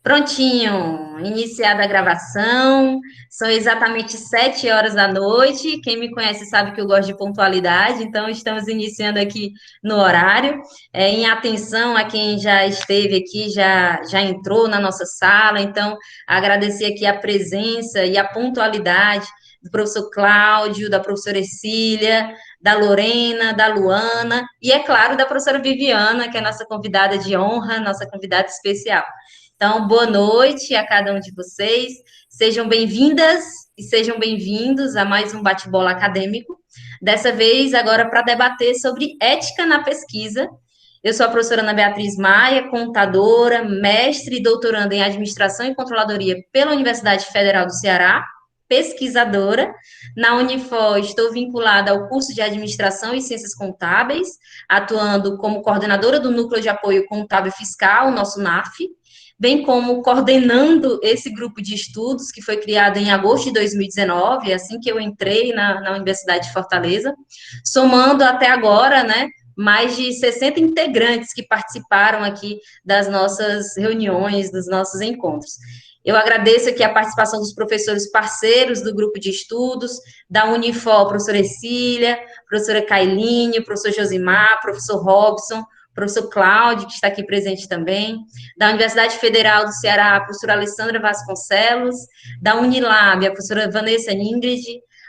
Prontinho, iniciada a gravação, são exatamente 7 horas da noite. Quem me conhece sabe que eu gosto de pontualidade, então estamos iniciando aqui no horário. Em atenção a quem já esteve aqui, já entrou na nossa sala, então agradecer aqui a presença e a pontualidade do professor Cláudio, da professora Ercília, da Lorena, da Luana e, é claro, da professora Viviana, que é a nossa convidada de honra, nossa convidada especial. Então, boa noite a cada um de vocês. Sejam bem-vindas e sejam bem-vindos a mais um bate-bola acadêmico. Dessa vez, agora, para debater sobre ética na pesquisa. Eu sou a professora Ana Beatriz Maia, contadora, mestre e doutoranda em Administração e Controladoria pela Universidade Federal do Ceará, pesquisadora. Na Unifor, estou vinculada ao curso de Administração e Ciências Contábeis, atuando como coordenadora do Núcleo de Apoio Contábil Fiscal, o nosso NAF, bem como coordenando esse grupo de estudos, que foi criado em agosto de 2019, assim que eu entrei na Universidade de Fortaleza, somando até agora, né, mais de 60 integrantes que participaram aqui das nossas reuniões, dos nossos encontros. Eu agradeço aqui a participação dos professores parceiros do grupo de estudos, da Unifor, professora Ercília, professora Cailine, professor Josimar, professor Robson, professor Cláudio, que está aqui presente também, da Universidade Federal do Ceará, a professora Alessandra Vasconcelos, da Unilab, a professora Vanessa Ingrid,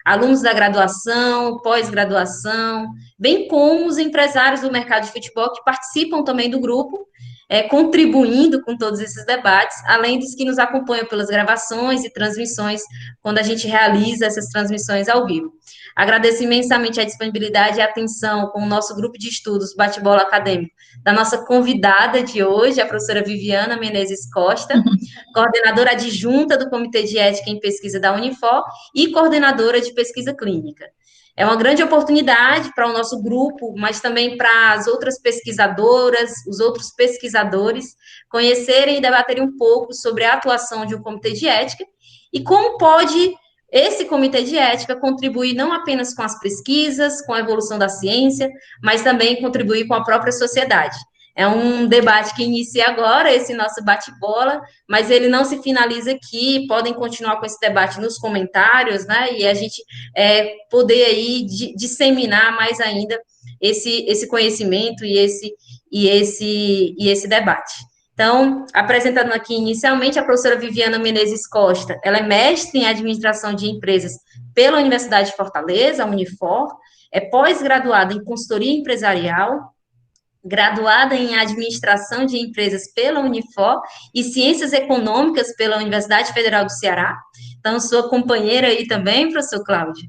alunos da graduação, pós-graduação, bem como os empresários do mercado de futebol que participam também do grupo, contribuindo com todos esses debates, além dos que nos acompanham pelas gravações e transmissões, quando a gente realiza essas transmissões ao vivo. Agradeço imensamente a disponibilidade e a atenção com o nosso grupo de estudos Bate-Bola Acadêmico, da nossa convidada de hoje, a professora Viviana Menezes Costa, coordenadora adjunta do Comitê de Ética em Pesquisa da Unifor e coordenadora de pesquisa clínica. É uma grande oportunidade para o nosso grupo, mas também para as outras pesquisadoras, os outros pesquisadores, conhecerem e debaterem um pouco sobre a atuação de um comitê de ética e como pode esse comitê de ética contribuir não apenas com as pesquisas, com a evolução da ciência, mas também contribuir com a própria sociedade. É um debate que inicia agora, esse nosso bate-bola, mas ele não se finaliza aqui, podem continuar com esse debate nos comentários, né, e a gente poder aí disseminar mais ainda esse conhecimento e esse debate. Então, apresentando aqui inicialmente a professora Viviana Menezes Costa, ela é mestre em administração de empresas pela Universidade de Fortaleza, a Unifor, é pós-graduada em consultoria empresarial, graduada em administração de empresas pela Unifor e ciências econômicas pela Universidade Federal do Ceará. Então, sou companheira aí também, professor Cláudio.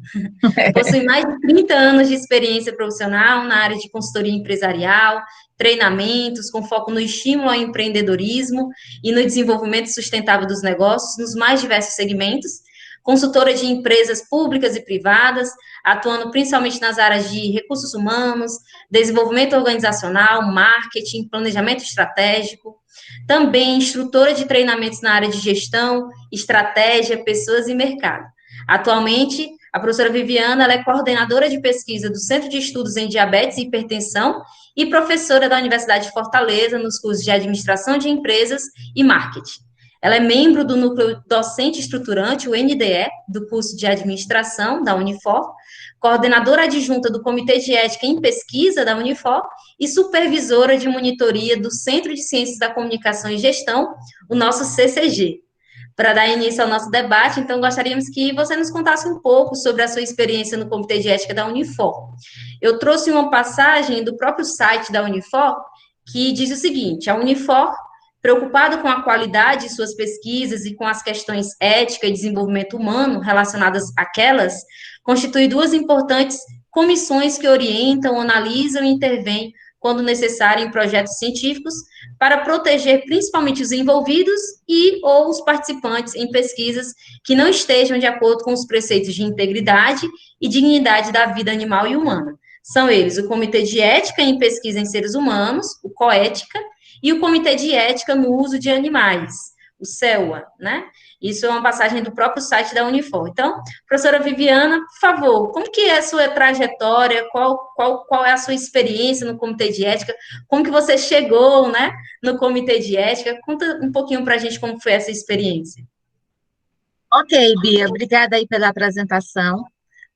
Possui mais de 30 anos de experiência profissional na área de consultoria empresarial, treinamentos com foco no estímulo ao empreendedorismo e no desenvolvimento sustentável dos negócios nos mais diversos segmentos, consultora de empresas públicas e privadas, atuando principalmente nas áreas de recursos humanos, desenvolvimento organizacional, marketing, planejamento estratégico, também instrutora de treinamentos na área de gestão, estratégia, pessoas e mercado. Atualmente, a professora Viviana ela é coordenadora de pesquisa do Centro de Estudos em Diabetes e Hipertensão e professora da Universidade de Fortaleza nos cursos de Administração de Empresas e Marketing. Ela é membro do Núcleo Docente Estruturante, o NDE, do curso de Administração da Unifor, coordenadora adjunta do Comitê de Ética em Pesquisa da Unifor e supervisora de monitoria do Centro de Ciências da Comunicação e Gestão, o nosso CCG. Para dar início ao nosso debate, então, gostaríamos que você nos contasse um pouco sobre a sua experiência no Comitê de Ética da Unifor. Eu trouxe uma passagem do próprio site da Unifor, que diz o seguinte: a Unifor, preocupada com a qualidade de suas pesquisas e com as questões ética e desenvolvimento humano relacionadas àquelas, constitui duas importantes comissões que orientam, analisam e intervêm, quando necessário, em projetos científicos, para proteger principalmente os envolvidos e ou os participantes em pesquisas que não estejam de acordo com os preceitos de integridade e dignidade da vida animal e humana. São eles o Comitê de Ética em Pesquisa em Seres Humanos, o COÉtica, e o Comitê de Ética no Uso de Animais, o CEUA, né? Isso é uma passagem do próprio site da Unifor. Então, professora Viviana, por favor, como que é a sua trajetória? Qual é a sua experiência no Comitê de Ética? Como que você chegou, né, no Comitê de Ética? Conta um pouquinho para a gente como foi essa experiência. Ok, Bia, obrigada aí pela apresentação.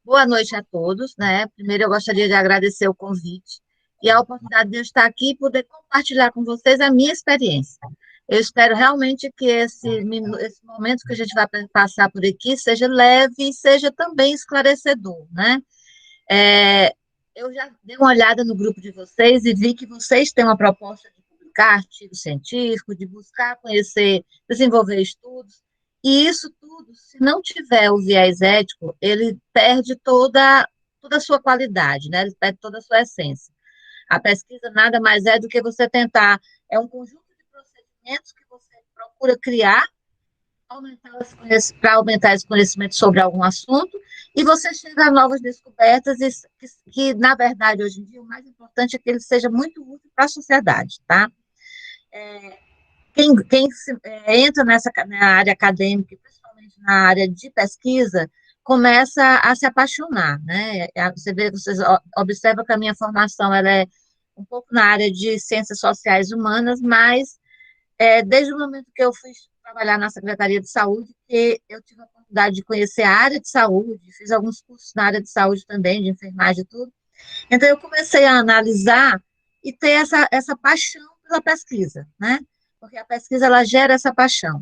Boa noite a todos, né? Primeiro, eu gostaria de agradecer o convite e a oportunidade de eu estar aqui e poder compartilhar com vocês a minha experiência. Eu espero realmente que esse momento que a gente vai passar por aqui seja leve e seja também esclarecedor, né? É, eu já dei uma olhada no grupo de vocês e vi que vocês têm uma proposta de publicar artigo científico, de buscar conhecer, desenvolver estudos, e isso tudo, se não tiver o viés ético, ele perde toda a sua qualidade, né? Ele perde toda a sua essência. A pesquisa nada mais é do que você tentar, é um conjunto de procedimentos que você procura criar para aumentar esse conhecimento sobre algum assunto, e você chega a novas descobertas, na verdade, hoje em dia, o mais importante é que ele seja muito útil para a sociedade, tá? Quem entra na área acadêmica, principalmente na área de pesquisa, começa a se apaixonar, né? Vocês observam que a minha formação ela é um pouco na área de ciências sociais humanas, mas desde o momento que eu fui trabalhar na Secretaria de Saúde, que eu tive a oportunidade de conhecer a área de saúde, fiz alguns cursos na área de saúde também, de enfermagem e tudo. Então, eu comecei a analisar e ter essa paixão pela pesquisa, né? Porque a pesquisa, ela gera essa paixão.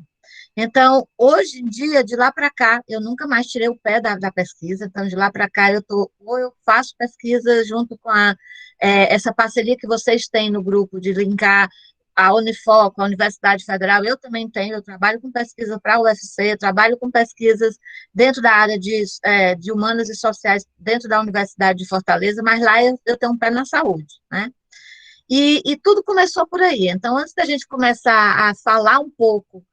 Então, hoje em dia, de lá para cá, eu nunca mais tirei o pé da pesquisa. Então, de lá para cá, ou eu faço pesquisa junto com essa parceria que vocês têm no grupo de linkar a Unifor com a Universidade Federal. Eu também tenho, eu trabalho com pesquisa para a UFC, trabalho com pesquisas dentro da área de humanas e sociais dentro da Universidade de Fortaleza, mas lá eu tenho um pé na saúde, né? E tudo começou por aí. Então, antes da gente começar a falar um pouco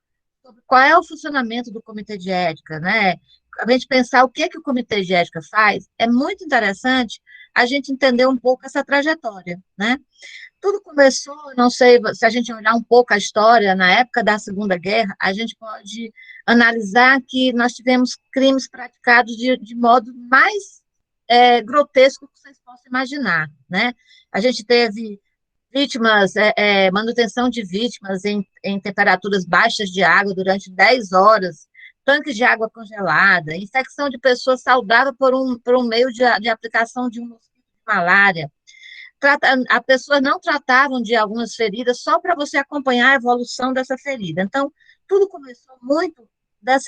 sobre qual é o funcionamento do comitê de ética, né? A gente pensar o que o comitê de ética faz, é muito interessante a gente entender um pouco essa trajetória, né? Tudo começou, não sei, se a gente olhar um pouco a história, na época da Segunda Guerra, a gente pode analisar que nós tivemos crimes praticados de modo mais grotesco que vocês possam imaginar, né? A gente teve vítimas, manutenção de vítimas em temperaturas baixas de água durante 10 horas, tanques de água congelada, infecção de pessoas saudáveis por um meio de aplicação de um mosquito de malária. As pessoas não tratavam de algumas feridas só para você acompanhar a evolução dessa ferida. Então, tudo começou muito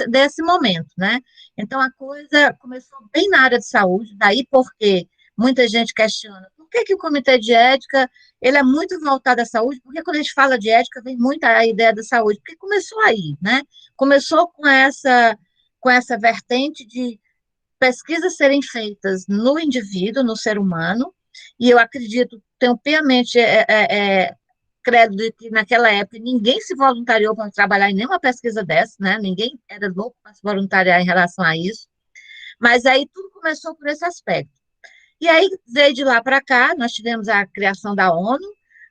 desse momento, né? Então, a coisa começou bem na área de saúde, daí porque muita gente questiona por que o comitê de ética ele é muito voltado à saúde, porque quando a gente fala de ética, vem muito a ideia da saúde, porque começou aí, né? Começou com essa vertente de pesquisas serem feitas no indivíduo, no ser humano, e eu acredito, tenho piamente credo de que naquela época ninguém se voluntariou para trabalhar em nenhuma pesquisa dessa, né? Ninguém era louco para se voluntariar em relação a isso, mas aí tudo começou por esse aspecto. E aí veio de lá para cá, nós tivemos a criação da ONU,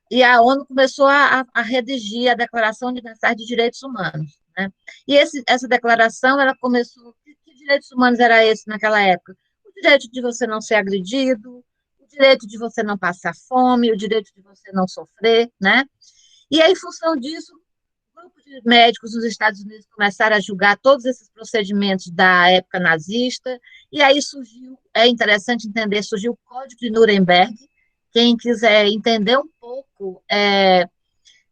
e a ONU começou a redigir a Declaração Universal de Direitos Humanos, né? E essa declaração, ela começou, que direitos humanos era esse naquela época? O direito de você não ser agredido, o direito de você não passar fome, o direito de você não sofrer, né? E aí, em função disso, um grupo de médicos nos Estados Unidos começaram a julgar todos esses procedimentos da época nazista, e aí surgiu, é interessante entender, surgiu o Código de Nuremberg. Quem quiser entender um pouco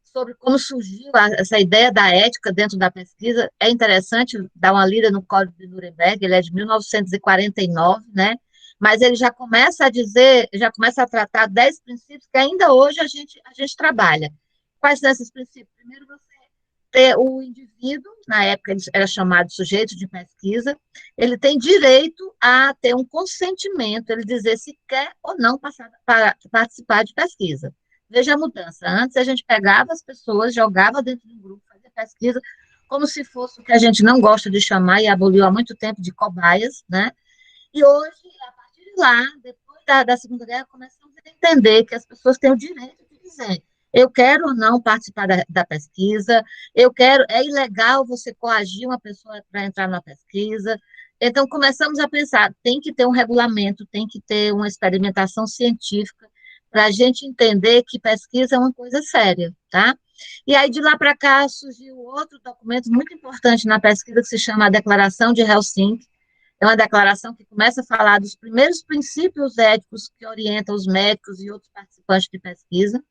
sobre como surgiu essa ideia da ética dentro da pesquisa, é interessante dar uma lida no Código de Nuremberg, ele é de 1949, né? Mas ele já começa a dizer, já começa a tratar 10 princípios que ainda hoje a gente trabalha. Quais são esses princípios? Primeiro, você ter o indivíduo, na época ele era chamado de sujeito de pesquisa, ele tem direito a ter um consentimento, ele dizer se quer ou não participar de pesquisa. Veja a mudança. Antes a gente pegava as pessoas, jogava dentro de um grupo, fazia pesquisa, como se fosse o que a gente não gosta de chamar e aboliu há muito tempo de cobaias, né? E hoje, a partir de lá, depois da Segunda Guerra, começamos a entender que as pessoas têm o direito de dizer Eu quero ou não participar da pesquisa, é ilegal você coagir uma pessoa para entrar na pesquisa. Então, começamos a pensar, tem que ter um regulamento, tem que ter uma experimentação científica para a gente entender que pesquisa é uma coisa séria, tá? E aí, de lá para cá, surgiu outro documento muito importante na pesquisa que se chama a Declaração de Helsinki. É uma declaração que começa a falar dos primeiros princípios éticos que orientam os médicos e outros participantes de pesquisa.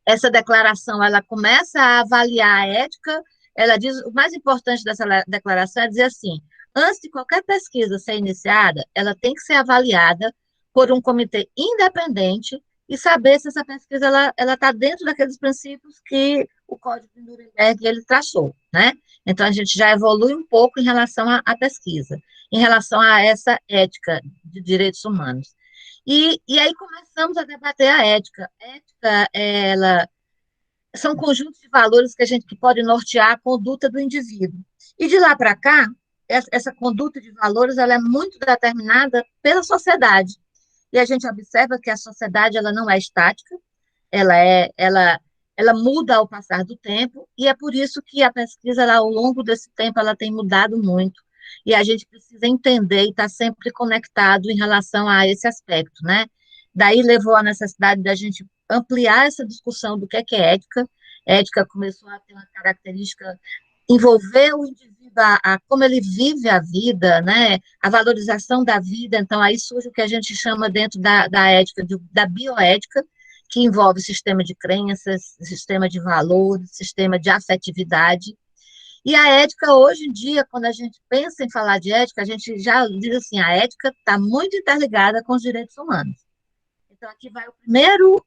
Essa declaração, ela começa a avaliar a ética, ela diz, o mais importante dessa declaração é dizer assim, antes de qualquer pesquisa ser iniciada, ela tem que ser avaliada por um comitê independente e saber se essa pesquisa ela está dentro daqueles princípios que o Código de Nuremberg ele traçou, né? Então a gente já evolui um pouco em relação à pesquisa, em relação a essa ética de direitos humanos. E aí começamos a debater a ética. Ética, ela são conjuntos de valores que a gente que pode nortear a conduta do indivíduo. E de lá para cá, essa conduta de valores ela é muito determinada pela sociedade. E a gente observa que a sociedade ela não é estática, ela é ela muda ao passar do tempo, e é por isso que a pesquisa, ela, ao longo desse tempo, ela tem mudado muito, e a gente precisa entender e estar sempre conectado em relação a esse aspecto, né? Daí levou a necessidade da gente ampliar essa discussão do que é ética. Ética começou a ter uma característica envolver o indivíduo a como ele vive a vida, né? A valorização da vida. Então, aí surge o que a gente chama dentro da ética, da bioética, que envolve sistema de crenças, sistema de valores, sistema de afetividade. E a ética, hoje em dia, quando a gente pensa em falar de ética, a gente já diz assim, a ética está muito interligada com os direitos humanos. Então, aqui vai o primeiro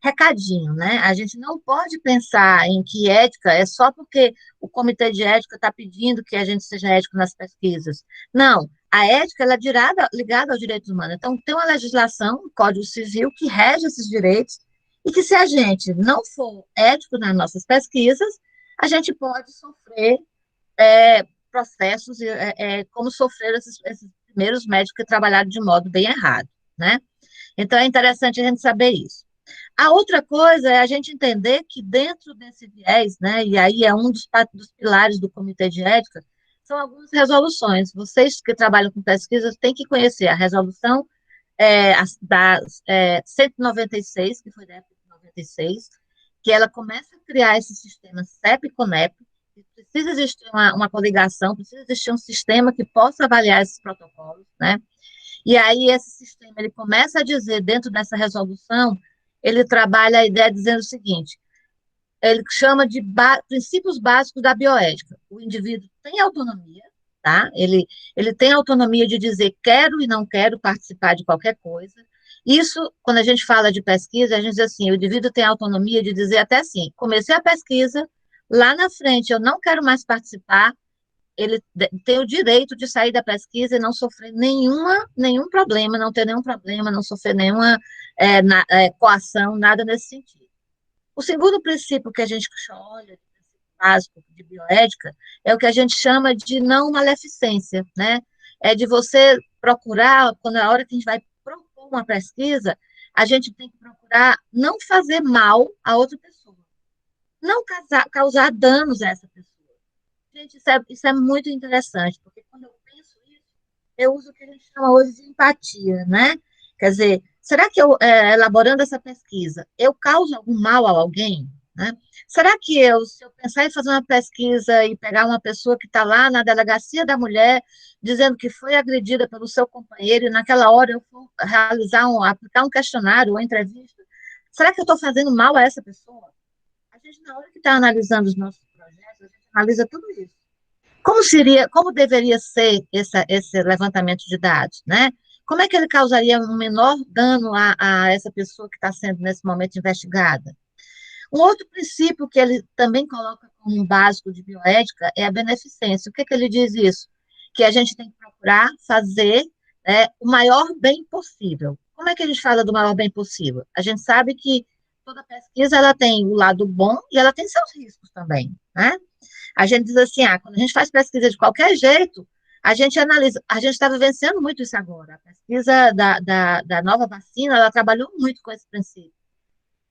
recadinho, né? A gente não pode pensar em que ética é só porque o comitê de ética está pedindo que a gente seja ético nas pesquisas. Não, a ética ela é ligada aos direitos humanos. Então, tem uma legislação, um Código Civil, que rege esses direitos, e que se a gente não for ético nas nossas pesquisas, a gente pode sofrer processos, como sofreram esses primeiros médicos que trabalharam de modo bem errado, né? Então, é interessante a gente saber isso. A outra coisa é a gente entender que dentro desse viés, né, e aí é um dos pilares do Comitê de Ética, são algumas resoluções. Vocês que trabalham com pesquisas têm que conhecer a resolução da 196, que foi da época de 96, que ela começa a criar esse sistema CEP e CONEP, que precisa existir uma coligação, precisa existir um sistema que possa avaliar esses protocolos, né? E aí esse sistema, ele começa a dizer, dentro dessa resolução, ele trabalha a ideia dizendo o seguinte, ele chama de princípios básicos da bioética. O indivíduo tem autonomia, tá? Ele tem autonomia de dizer quero e não quero participar de qualquer coisa. Isso, quando a gente fala de pesquisa, a gente diz assim, o indivíduo tem autonomia de dizer até assim, comecei a pesquisa, lá na frente eu não quero mais participar, ele tem o direito de sair da pesquisa e não sofrer nenhum problema, não ter nenhum problema, não sofrer nenhuma coação, nada nesse sentido. O segundo princípio que a gente olha, básico de bioética, é o que a gente chama de não maleficência, né? É de você procurar, quando a hora que a gente vai propor uma pesquisa, a gente tem que procurar não fazer mal a outra pessoa, não causar danos a essa pessoa. Gente, isso é muito interessante, porque quando eu penso isso, eu uso o que a gente chama hoje de empatia, né? Quer dizer, será que eu, elaborando essa pesquisa, eu causo algum mal a alguém? Né? Será que se eu pensar em fazer uma pesquisa e pegar uma pessoa que está lá na delegacia da mulher, dizendo que foi agredida pelo seu companheiro, e naquela hora eu for aplicar um questionário ou entrevista, será que eu estou fazendo mal a essa pessoa? A gente, na hora que está analisando os nossos projetos, a gente analisa tudo isso. Como deveria ser esse levantamento de dados, né? Como é que ele causaria um menor dano a essa pessoa que está sendo, nesse momento, investigada? Um outro princípio que ele também coloca como um básico de bioética é a beneficência. O que ele diz isso? Que a gente tem que procurar fazer o maior bem possível. Como é que a gente fala do maior bem possível? A gente sabe que toda pesquisa ela tem o lado bom e ela tem seus riscos também, né? A gente diz assim, quando a gente faz pesquisa de qualquer jeito, a gente analisa, a gente está vivenciando muito isso agora. A pesquisa da nova vacina, ela trabalhou muito com esse princípio.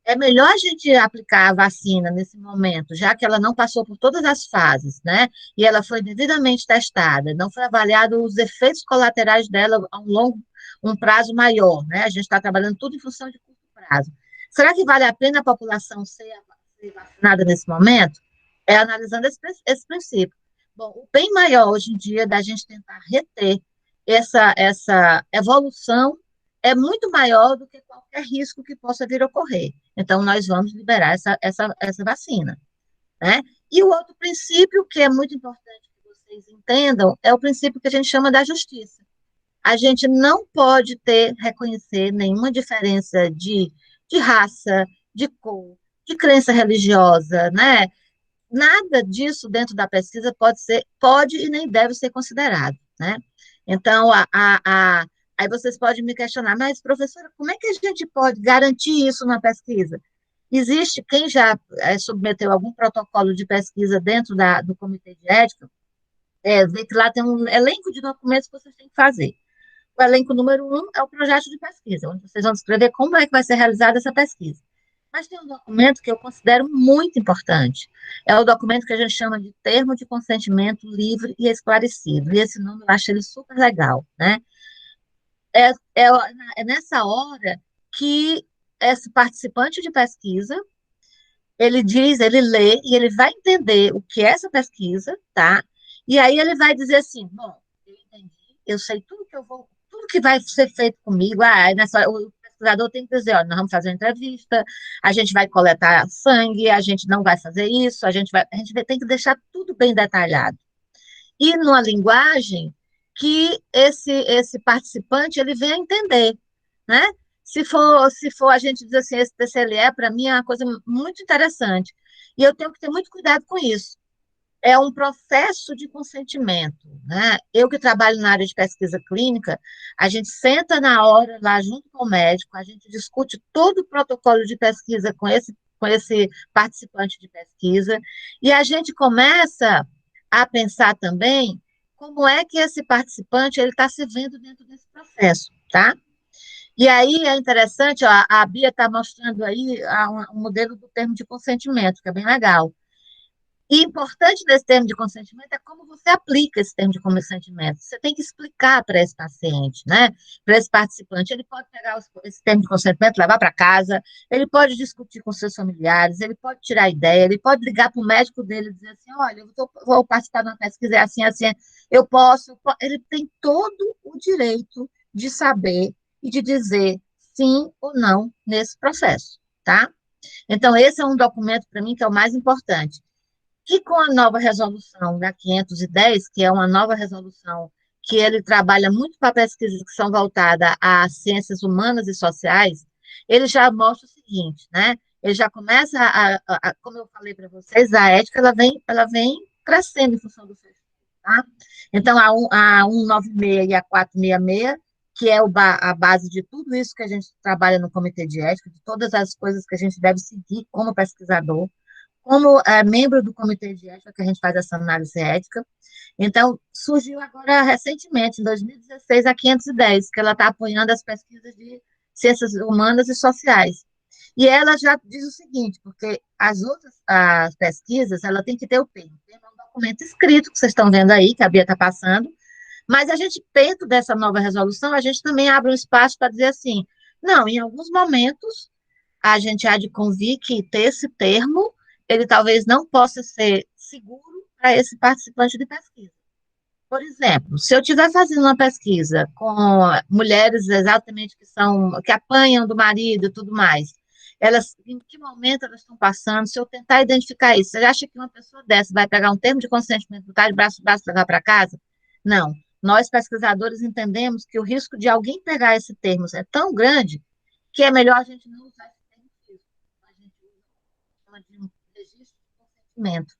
É melhor a gente aplicar a vacina nesse momento, já que ela não passou por todas as fases, né? E ela foi devidamente testada, não foi avaliado os efeitos colaterais dela a um prazo maior, né? A gente está trabalhando tudo em função de curto prazo. Será que vale a pena a população ser vacinada nesse momento? É analisando esse princípio. Bom, o bem maior hoje em dia da gente tentar reter essa evolução é muito maior do que qualquer risco que possa vir a ocorrer. Então, nós vamos liberar essa vacina, né? E o outro princípio, que é muito importante que vocês entendam, é o princípio que a gente chama da justiça. A gente não pode reconhecer nenhuma diferença de raça, de cor, de crença religiosa, né? Nada disso dentro da pesquisa pode e nem deve ser considerado, né? Então, aí vocês podem me questionar, mas, professora, como é que a gente pode garantir isso na pesquisa? Existe quem já submeteu algum protocolo de pesquisa dentro do comitê de ética, vê que lá tem um elenco de documentos que vocês têm que fazer. O elenco número um é o projeto de pesquisa, onde vocês vão descrever como é que vai ser realizada essa pesquisa. Mas tem um documento que eu considero muito importante. É o documento que a gente chama de termo de consentimento livre e esclarecido. E esse nome eu acho ele super legal, né? É, é, é nessa hora que esse participante de pesquisa, ele lê e ele vai entender o que é essa pesquisa, tá? E aí ele vai dizer assim, bom, eu entendi, eu sei tudo que vai ser feito comigo, o pesquisador tem que dizer, ó, nós vamos fazer uma entrevista, a gente vai coletar sangue, a gente não vai fazer isso, tem que deixar tudo bem detalhado. E numa linguagem que esse participante ele venha entender, né? Se for a gente dizer assim, esse TCLE, para mim, é uma coisa muito interessante. E eu tenho que ter muito cuidado com isso. É um processo de consentimento, né? Eu que trabalho na área de pesquisa clínica, a gente senta na hora lá junto com o médico, a gente discute todo o protocolo de pesquisa com esse participante de pesquisa, e a gente começa a pensar também como é que esse participante ele está se vendo dentro desse processo, tá? E aí é interessante, ó, a Bia está mostrando aí um modelo do termo de consentimento, que é bem legal. E importante desse termo de consentimento é como você aplica esse termo de consentimento. Você tem que explicar para esse paciente, né? Para esse participante. Ele pode pegar esse termo de consentimento, levar para casa, ele pode discutir com seus familiares, ele pode tirar ideia, ele pode ligar para o médico dele e dizer assim: olha, vou participar de uma pesquisa, é assim, assim, eu posso. Ele tem todo o direito de saber e de dizer sim ou não nesse processo, tá? Então, esse é um documento, para mim, que é o mais importante. E com a nova resolução da 510, que é uma nova resolução que ele trabalha muito para pesquisas que são voltadas às ciências humanas e sociais, ele já mostra o seguinte, né? Ele já começa como eu falei para vocês, a ética ela vem crescendo em função do seu estudo, tá? Então, a 196 e a 466, que é a base de tudo isso que a gente trabalha no Comitê de Ética, de todas as coisas que a gente deve seguir como pesquisador, como membro do comitê de ética, que a gente faz essa análise ética. Então, surgiu agora recentemente, em 2016, a 510, que ela está apoiando as pesquisas de ciências humanas e sociais. E ela já diz o seguinte, porque as pesquisas, ela tem que ter o termo. O termo é um documento escrito, que vocês estão vendo aí, que a Bia está passando, mas a gente, dentro dessa nova resolução, a gente também abre um espaço para dizer assim, não, em alguns momentos, a gente há de convir que ter esse termo, ele talvez não possa ser seguro para esse participante de pesquisa. Por exemplo, se eu estiver fazendo uma pesquisa com mulheres exatamente que apanham do marido e tudo mais, em que momento elas estão passando, se eu tentar identificar isso, você acha que uma pessoa dessa vai pegar um termo de consentimento, botar de braço e levar para casa? Não. Nós, pesquisadores, entendemos que o risco de alguém pegar esse termo é tão grande que é melhor a gente não usar esse termo físico. A gente chama de um registro de consentimento.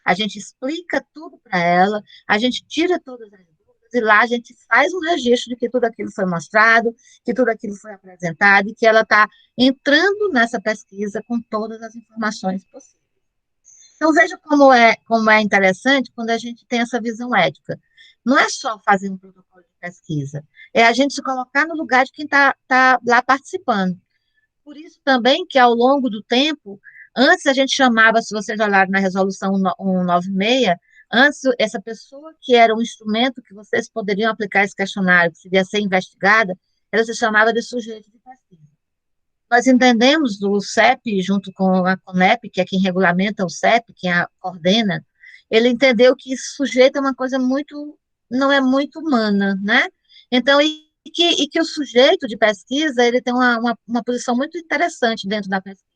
A gente explica tudo para ela, a gente tira todas as dúvidas e lá a gente faz um registro de que tudo aquilo foi mostrado, que tudo aquilo foi apresentado e que ela está entrando nessa pesquisa com todas as informações possíveis. Então, veja como é interessante quando a gente tem essa visão ética. Não é só fazer um protocolo de pesquisa, é a gente se colocar no lugar de quem está lá participando. Por isso também que, ao longo do tempo, antes a gente chamava, se vocês olharem na resolução 196, antes essa pessoa que era um instrumento que vocês poderiam aplicar esse questionário, que seria ser investigada, ela se chamava de sujeito de pesquisa. Nós entendemos o CEP, junto com a CONEP, que é quem regulamenta o CEP, quem a coordena, ele entendeu que sujeito é uma coisa muito, não é muito humana, né? Então, e que o sujeito de pesquisa, ele tem uma posição muito interessante dentro da pesquisa.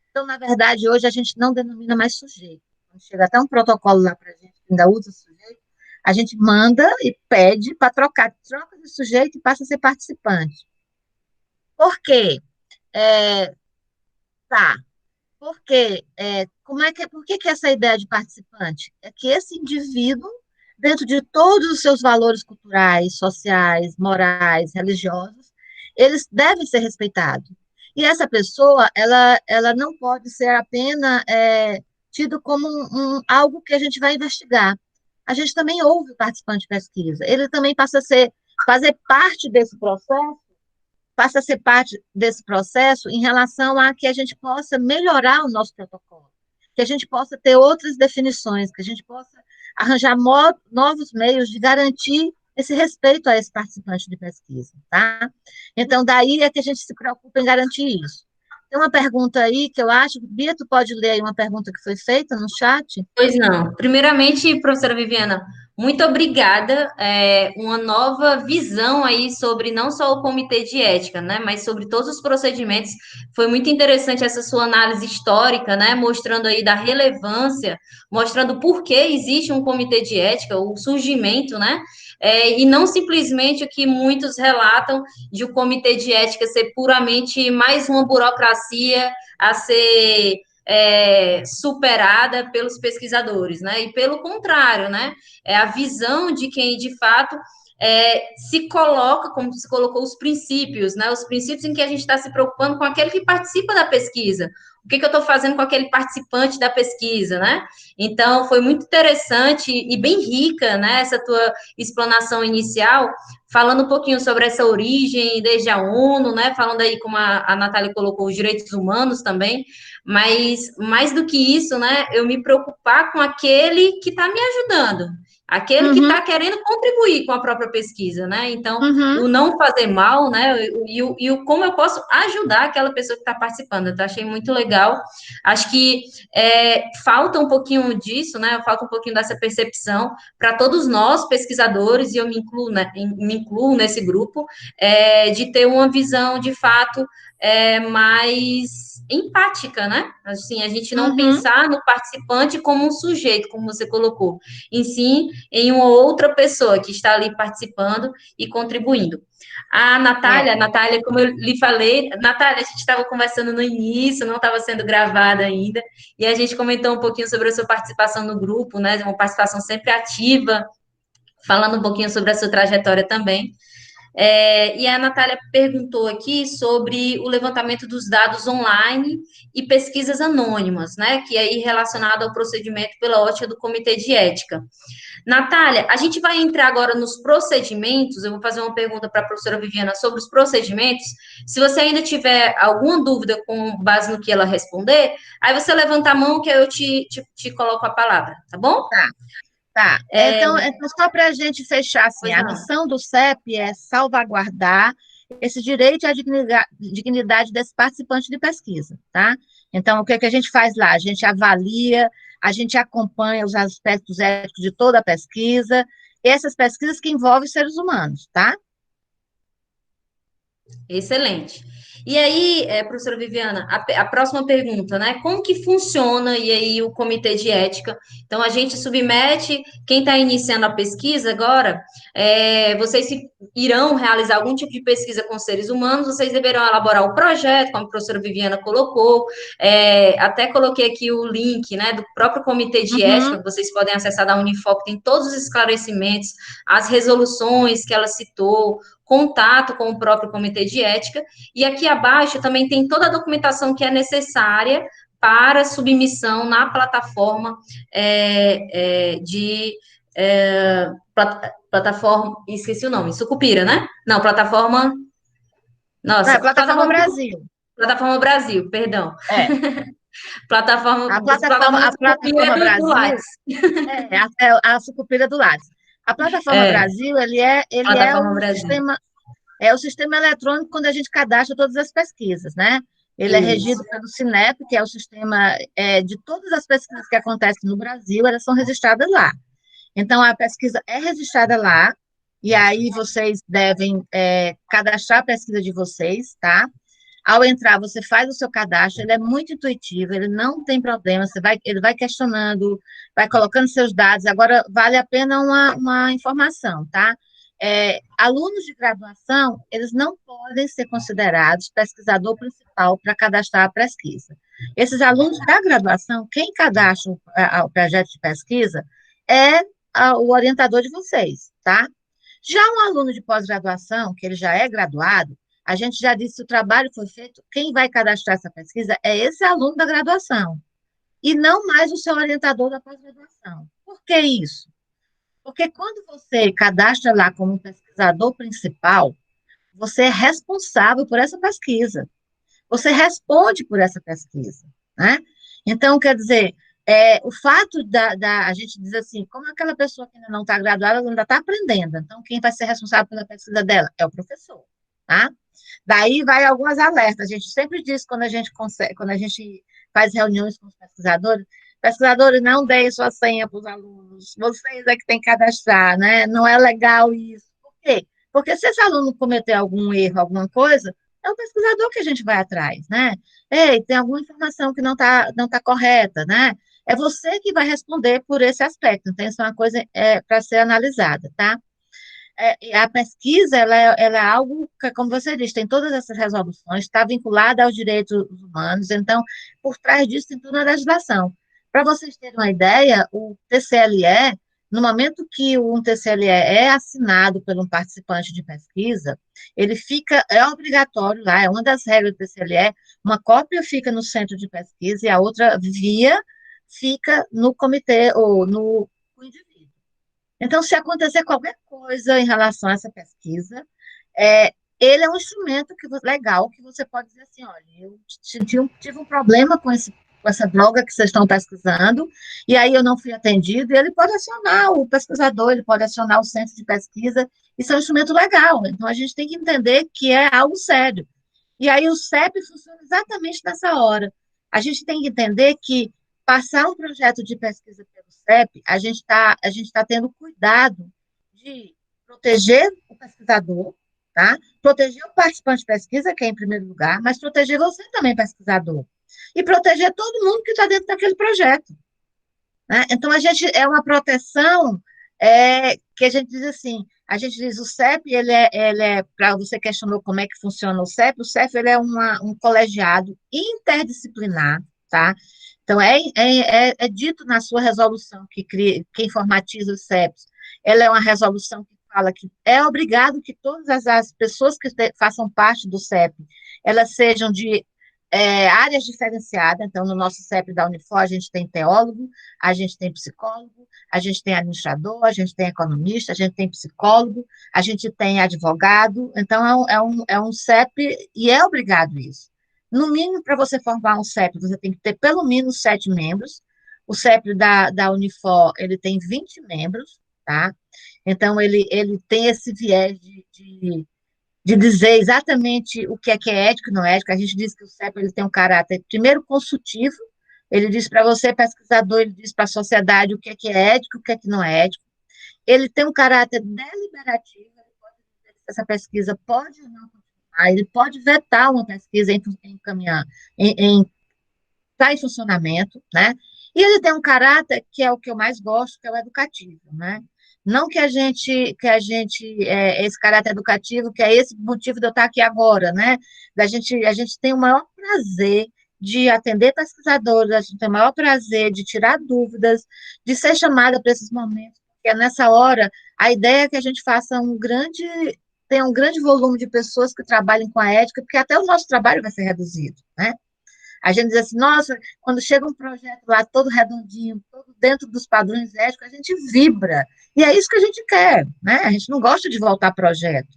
Então, na verdade, hoje a gente não denomina mais sujeito. Quando chega até um protocolo lá para a gente, que ainda usa sujeito, a gente manda e pede para trocar, troca de sujeito e passa a ser participante. Por quê? É, tá. Porque, por que que essa ideia de participante? É que esse indivíduo, dentro de todos os seus valores culturais, sociais, morais, religiosos, eles devem ser respeitados. E essa pessoa, ela não pode ser apenas tido como algo que a gente vai investigar. A gente também ouve o participante de pesquisa. Ele também passa a fazer parte desse processo, passa a ser parte desse processo em relação a que a gente possa melhorar o nosso protocolo, que a gente possa ter outras definições, que a gente possa arranjar novos meios de garantir esse respeito a esse participante de pesquisa, tá? Então, daí é que a gente se preocupa em garantir isso. Tem uma pergunta aí que eu acho, Bia, tu pode ler aí uma pergunta que foi feita no chat? Pois não. Primeiramente, professora Viviana, muito obrigada. Uma nova visão aí sobre não só o comitê de ética, né, mas sobre todos os procedimentos. Foi muito interessante essa sua análise histórica, né, mostrando aí da relevância, mostrando por que existe um comitê de ética, o surgimento, né, e não simplesmente o que muitos relatam de o comitê de ética ser puramente mais uma burocracia a ser superada pelos pesquisadores, né? E pelo contrário, né? É a visão de quem de fato se coloca, como se colocou, os princípios, né? Os princípios em que a gente está se preocupando com aquele que participa da pesquisa. O que eu estou fazendo com aquele participante da pesquisa, né? Então, foi muito interessante e bem rica, né? Essa tua explanação inicial, falando um pouquinho sobre essa origem desde a ONU, né? Falando aí, como a Natália colocou, os direitos humanos também, mas mais do que isso, né? Eu me preocupar com aquele que está me ajudando, aquele que Uhum, está querendo contribuir com a própria pesquisa, né? Então, uhum, o não fazer mal, né? E o como eu posso ajudar aquela pessoa que está participando. Eu achei muito legal. Acho que falta um pouquinho disso, né? Falta um pouquinho dessa percepção para todos nós, pesquisadores, e eu me incluo nesse grupo, de ter uma visão de fato mais empática, né? Assim, a gente não uhum. pensar no participante como um sujeito, como você colocou, em si, em uma outra pessoa que está ali participando e contribuindo. É. Natália, como eu lhe falei, Natália, a gente estava conversando no início, não estava sendo gravada ainda, e a gente comentou um pouquinho sobre a sua participação no grupo, né? Uma participação sempre ativa, falando um pouquinho sobre a sua trajetória também. E a Natália perguntou aqui sobre o levantamento dos dados online e pesquisas anônimas, né? Que é aí relacionado ao procedimento pela ótica do Comitê de Ética. Natália, a gente vai entrar agora nos procedimentos. Eu vou fazer uma pergunta para a professora Viviana sobre os procedimentos. Se você ainda tiver alguma dúvida com base no que ela responder, aí você levanta a mão que eu te coloco a palavra, tá bom? Tá. Tá, então só para a gente fechar assim, Pois a não. missão do CEP é salvaguardar esse direito à dignidade desse participante de pesquisa, tá? Então, o que é que a gente faz lá? A gente avalia, a gente acompanha os aspectos éticos de toda a pesquisa, essas pesquisas que envolvem seres humanos, tá? Excelente. E aí, professora Viviana, a próxima pergunta, né? Como que funciona e aí o comitê de ética? Então, a gente submete, quem está iniciando a pesquisa agora, irão realizar algum tipo de pesquisa com seres humanos, vocês deverão elaborar o projeto, como a professora Viviana colocou, até coloquei aqui o link, né, do próprio comitê de ética, Uhum, que vocês podem acessar da Unifoc, tem todos os esclarecimentos, as resoluções que ela citou, contato com o próprio comitê de ética, e aqui abaixo também tem toda a documentação que é necessária para submissão na plataforma de plataforma, esqueci o nome, Sucupira, né? Não, plataforma, é, nossa, Plataforma plataforma Brasil. Plataforma Brasil, perdão. É, Plataforma, plataforma a Sucupira plataforma do Brasil Lattes. é a Sucupira do Lattes. A plataforma É, Brasil, ele é Plataforma Brasil. o sistema eletrônico quando a gente cadastra todas as pesquisas, né? Ele é Isso. regido pelo Cinep, que é o sistema de todas as pesquisas que acontecem no Brasil, elas são registradas lá. Então, a pesquisa é registrada lá, e aí vocês devem cadastrar a pesquisa de vocês, tá? Ao entrar, você faz o seu cadastro, ele é muito intuitivo, ele não tem problema, ele vai questionando, vai colocando seus dados. Agora, vale a pena uma informação, tá? Alunos de graduação, eles não podem ser considerados pesquisador principal para cadastrar a pesquisa. Esses alunos da graduação, quem cadastra o projeto de pesquisa é o orientador de vocês, tá? Já um aluno de pós-graduação, que ele já é graduado, a gente já disse que o trabalho foi feito, quem vai cadastrar essa pesquisa é esse aluno da graduação, e não mais o seu orientador da pós-graduação. Por que isso? Porque quando você cadastra lá como pesquisador principal, você é responsável por essa pesquisa. Você responde por essa pesquisa, né? Então, quer dizer, o fato a gente diz assim, como aquela pessoa que ainda não está graduada, ela ainda está aprendendo, então quem vai ser responsável pela pesquisa dela é o professor, tá? Daí vai algumas alertas, a gente sempre diz quando a gente consegue, quando a gente faz reuniões com os pesquisadores, não deem sua senha para os alunos, vocês é que têm que cadastrar, né? Não é legal isso. Por quê? Porque se esse aluno cometer algum erro, alguma coisa, é o pesquisador que a gente vai atrás, né? Ei, tem alguma informação que não tá correta, né? É você que vai responder por esse aspecto. Então, isso é uma coisa para ser analisada, tá? A pesquisa, ela é algo que, como você disse, tem todas essas resoluções, está vinculada aos direitos humanos, então, por trás disso tem toda a legislação. Para vocês terem uma ideia, o TCLE, no momento que um TCLE é assinado por um participante de pesquisa, ele é obrigatório lá, é uma das regras do TCLE, uma cópia fica no centro de pesquisa e a outra via fica no comitê ou no indivíduo. Então, se acontecer qualquer coisa em relação a essa pesquisa, ele é um instrumento legal que você pode dizer assim, olha, eu tive um problema com essa droga que vocês estão pesquisando, e aí eu não fui atendido, e ele pode acionar o pesquisador, ele pode acionar o centro de pesquisa, isso é um instrumento legal, então a gente tem que entender que é algo sério. E aí o CEP funciona exatamente nessa hora. A gente tem que entender que passar um projeto de pesquisa pelo CEP, a gente tá tendo cuidado de proteger o pesquisador, tá? Proteger o participante de pesquisa, que é em primeiro lugar, mas proteger você também, pesquisador. E proteger todo mundo que está dentro daquele projeto, né? Então, é uma proteção que a gente diz assim, a gente diz o CEP, para você questionou como é que funciona o CEP ele é um colegiado interdisciplinar, tá? Então, é dito na sua resolução que informatiza os CEPs, ela é uma resolução que fala que é obrigado que todas as pessoas que façam parte do CEP, elas sejam de áreas diferenciadas, então, no nosso CEP da Unifor, a gente tem teólogo, a gente tem psicólogo, a gente tem administrador, a gente tem economista, a gente tem psicólogo, a gente tem advogado, então, é um CEP, e é obrigado isso. No mínimo, para você formar um CEP, você tem que ter pelo menos 7 membros, o CEP da Unifor, ele tem 20 membros, tá? Então, ele tem esse viés de dizer exatamente o que é ético e não ético. A gente diz que o CEP ele tem um caráter, primeiro, consultivo, ele diz para você, pesquisador, ele diz para a sociedade o que é ético e o que não é ético. Ele tem um caráter deliberativo, ele pode dizer se essa pesquisa pode ou não continuar, ele pode vetar uma pesquisa em caminhar, está em funcionamento, né? E ele tem um caráter que é o que eu mais gosto, que é o educativo, né? Não esse caráter educativo, que é esse motivo de eu estar aqui agora, né? A gente tem o maior prazer de atender pesquisadores, a gente tem o maior prazer de tirar dúvidas, de ser chamada para esses momentos, porque nessa hora a ideia é que a gente tenha um grande volume de pessoas que trabalhem com a ética, porque até o nosso trabalho vai ser reduzido, né? A gente diz assim, nossa, quando chega um projeto lá todo redondinho, todo dentro dos padrões éticos, a gente vibra. E é isso que a gente quer, né? A gente não gosta de voltar projeto.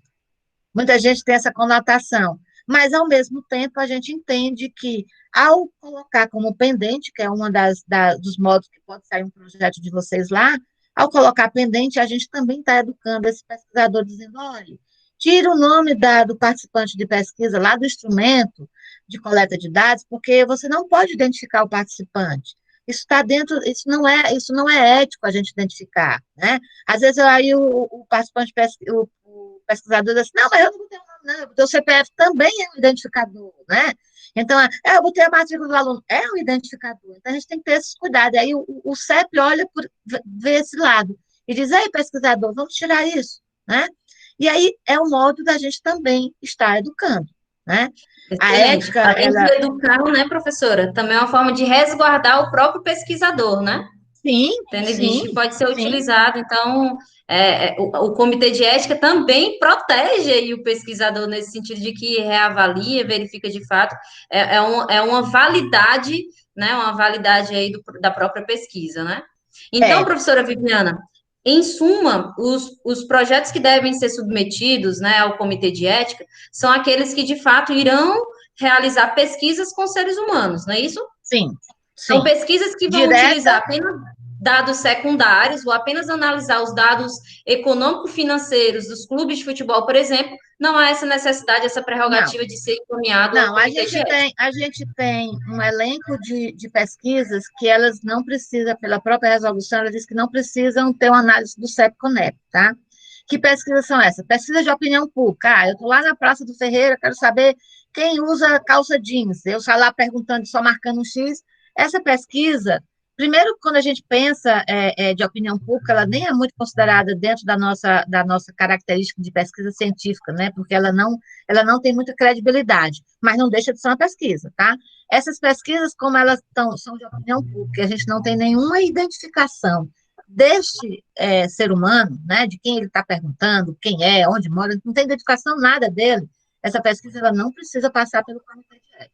Muita gente tem essa conotação. mas, ao mesmo tempo, a gente entende que, ao colocar como pendente, que é uma dos modos que pode sair um projeto de vocês lá, ao colocar pendente, a gente também está educando esse pesquisador, dizendo, olha, tira o nome do participante de pesquisa lá do instrumento de coleta de dados, porque você não pode identificar o participante. Isso está dentro, isso não é ético a gente identificar, né? Às vezes aí o participante, o pesquisador diz assim, não, mas eu não botei o nome, não, eu botei o CPF também é um identificador, né? Então, eu botei a matrícula do aluno, é um identificador. Então, a gente tem que ter esses cuidados. Aí o CEP olha, vê esse lado e diz, ei, pesquisador, vamos tirar isso, né? E aí é um modo da gente também estar educando, né? A Excelente. ética, Além de ela, educar, né, professora, também é uma forma de resguardar o próprio pesquisador, né? sim, Tendo em vista que sim, pode ser sim, utilizado. Então, o comitê de ética também protege aí o pesquisador nesse sentido de que reavalia, verifica de fato, é uma validade, né, uma validade aí da própria pesquisa, né? Então, é, professora Viviana, em suma, os projetos que devem ser submetidos, né, ao comitê de ética são aqueles que, de fato, irão realizar pesquisas com seres humanos, não é isso? sim, São sim. pesquisas que vão Direta, utilizar apenas dados secundários, ou apenas analisar os dados econômico-financeiros dos clubes de futebol, por exemplo, não há essa necessidade, essa não. prerrogativa de ser encaminhado ao Não, comitê de ética. a gente tem um elenco de pesquisas que elas não precisam, pela própria resolução, ela diz que não precisam ter uma análise do CEP-CONEP, tá? Que pesquisas são essas? Pesquisa de opinião pública. Eu estou lá na Praça do Ferreira, quero saber quem usa calça jeans. Eu saio lá perguntando, só marcando um X. Essa pesquisa, primeiro, quando a gente pensa de opinião pública, ela nem é muito considerada dentro da nossa característica de pesquisa científica, né? Porque ela não tem muita credibilidade, mas não deixa de ser uma pesquisa, tá? Essas pesquisas, como elas são de opinião pública, a gente não tem nenhuma identificação deste ser humano, né, de quem ele está perguntando, quem é, onde mora, não tem identificação nada dele. Essa pesquisa ela não precisa passar pelo comitê de ética.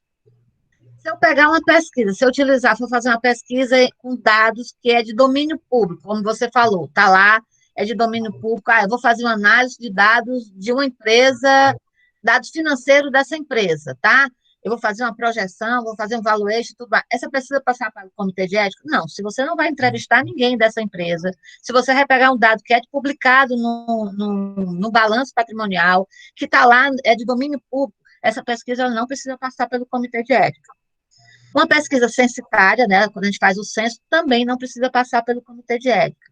Se eu pegar uma pesquisa, se eu utilizar, for fazer uma pesquisa com dados que é de domínio público, como você falou, tá lá, é de domínio público, eu vou fazer uma análise de dados de uma empresa, dados financeiros dessa empresa, tá? Eu vou fazer uma projeção, vou fazer um valuation, tudo mais. Essa precisa passar para o comitê de ética? Não, se você não vai entrevistar ninguém dessa empresa, se você vai pegar um dado que é publicado no balanço patrimonial, que está lá, é de domínio público, essa pesquisa não precisa passar pelo comitê de ética. Uma pesquisa censitária, né, quando a gente faz o censo, também não precisa passar pelo comitê de ética.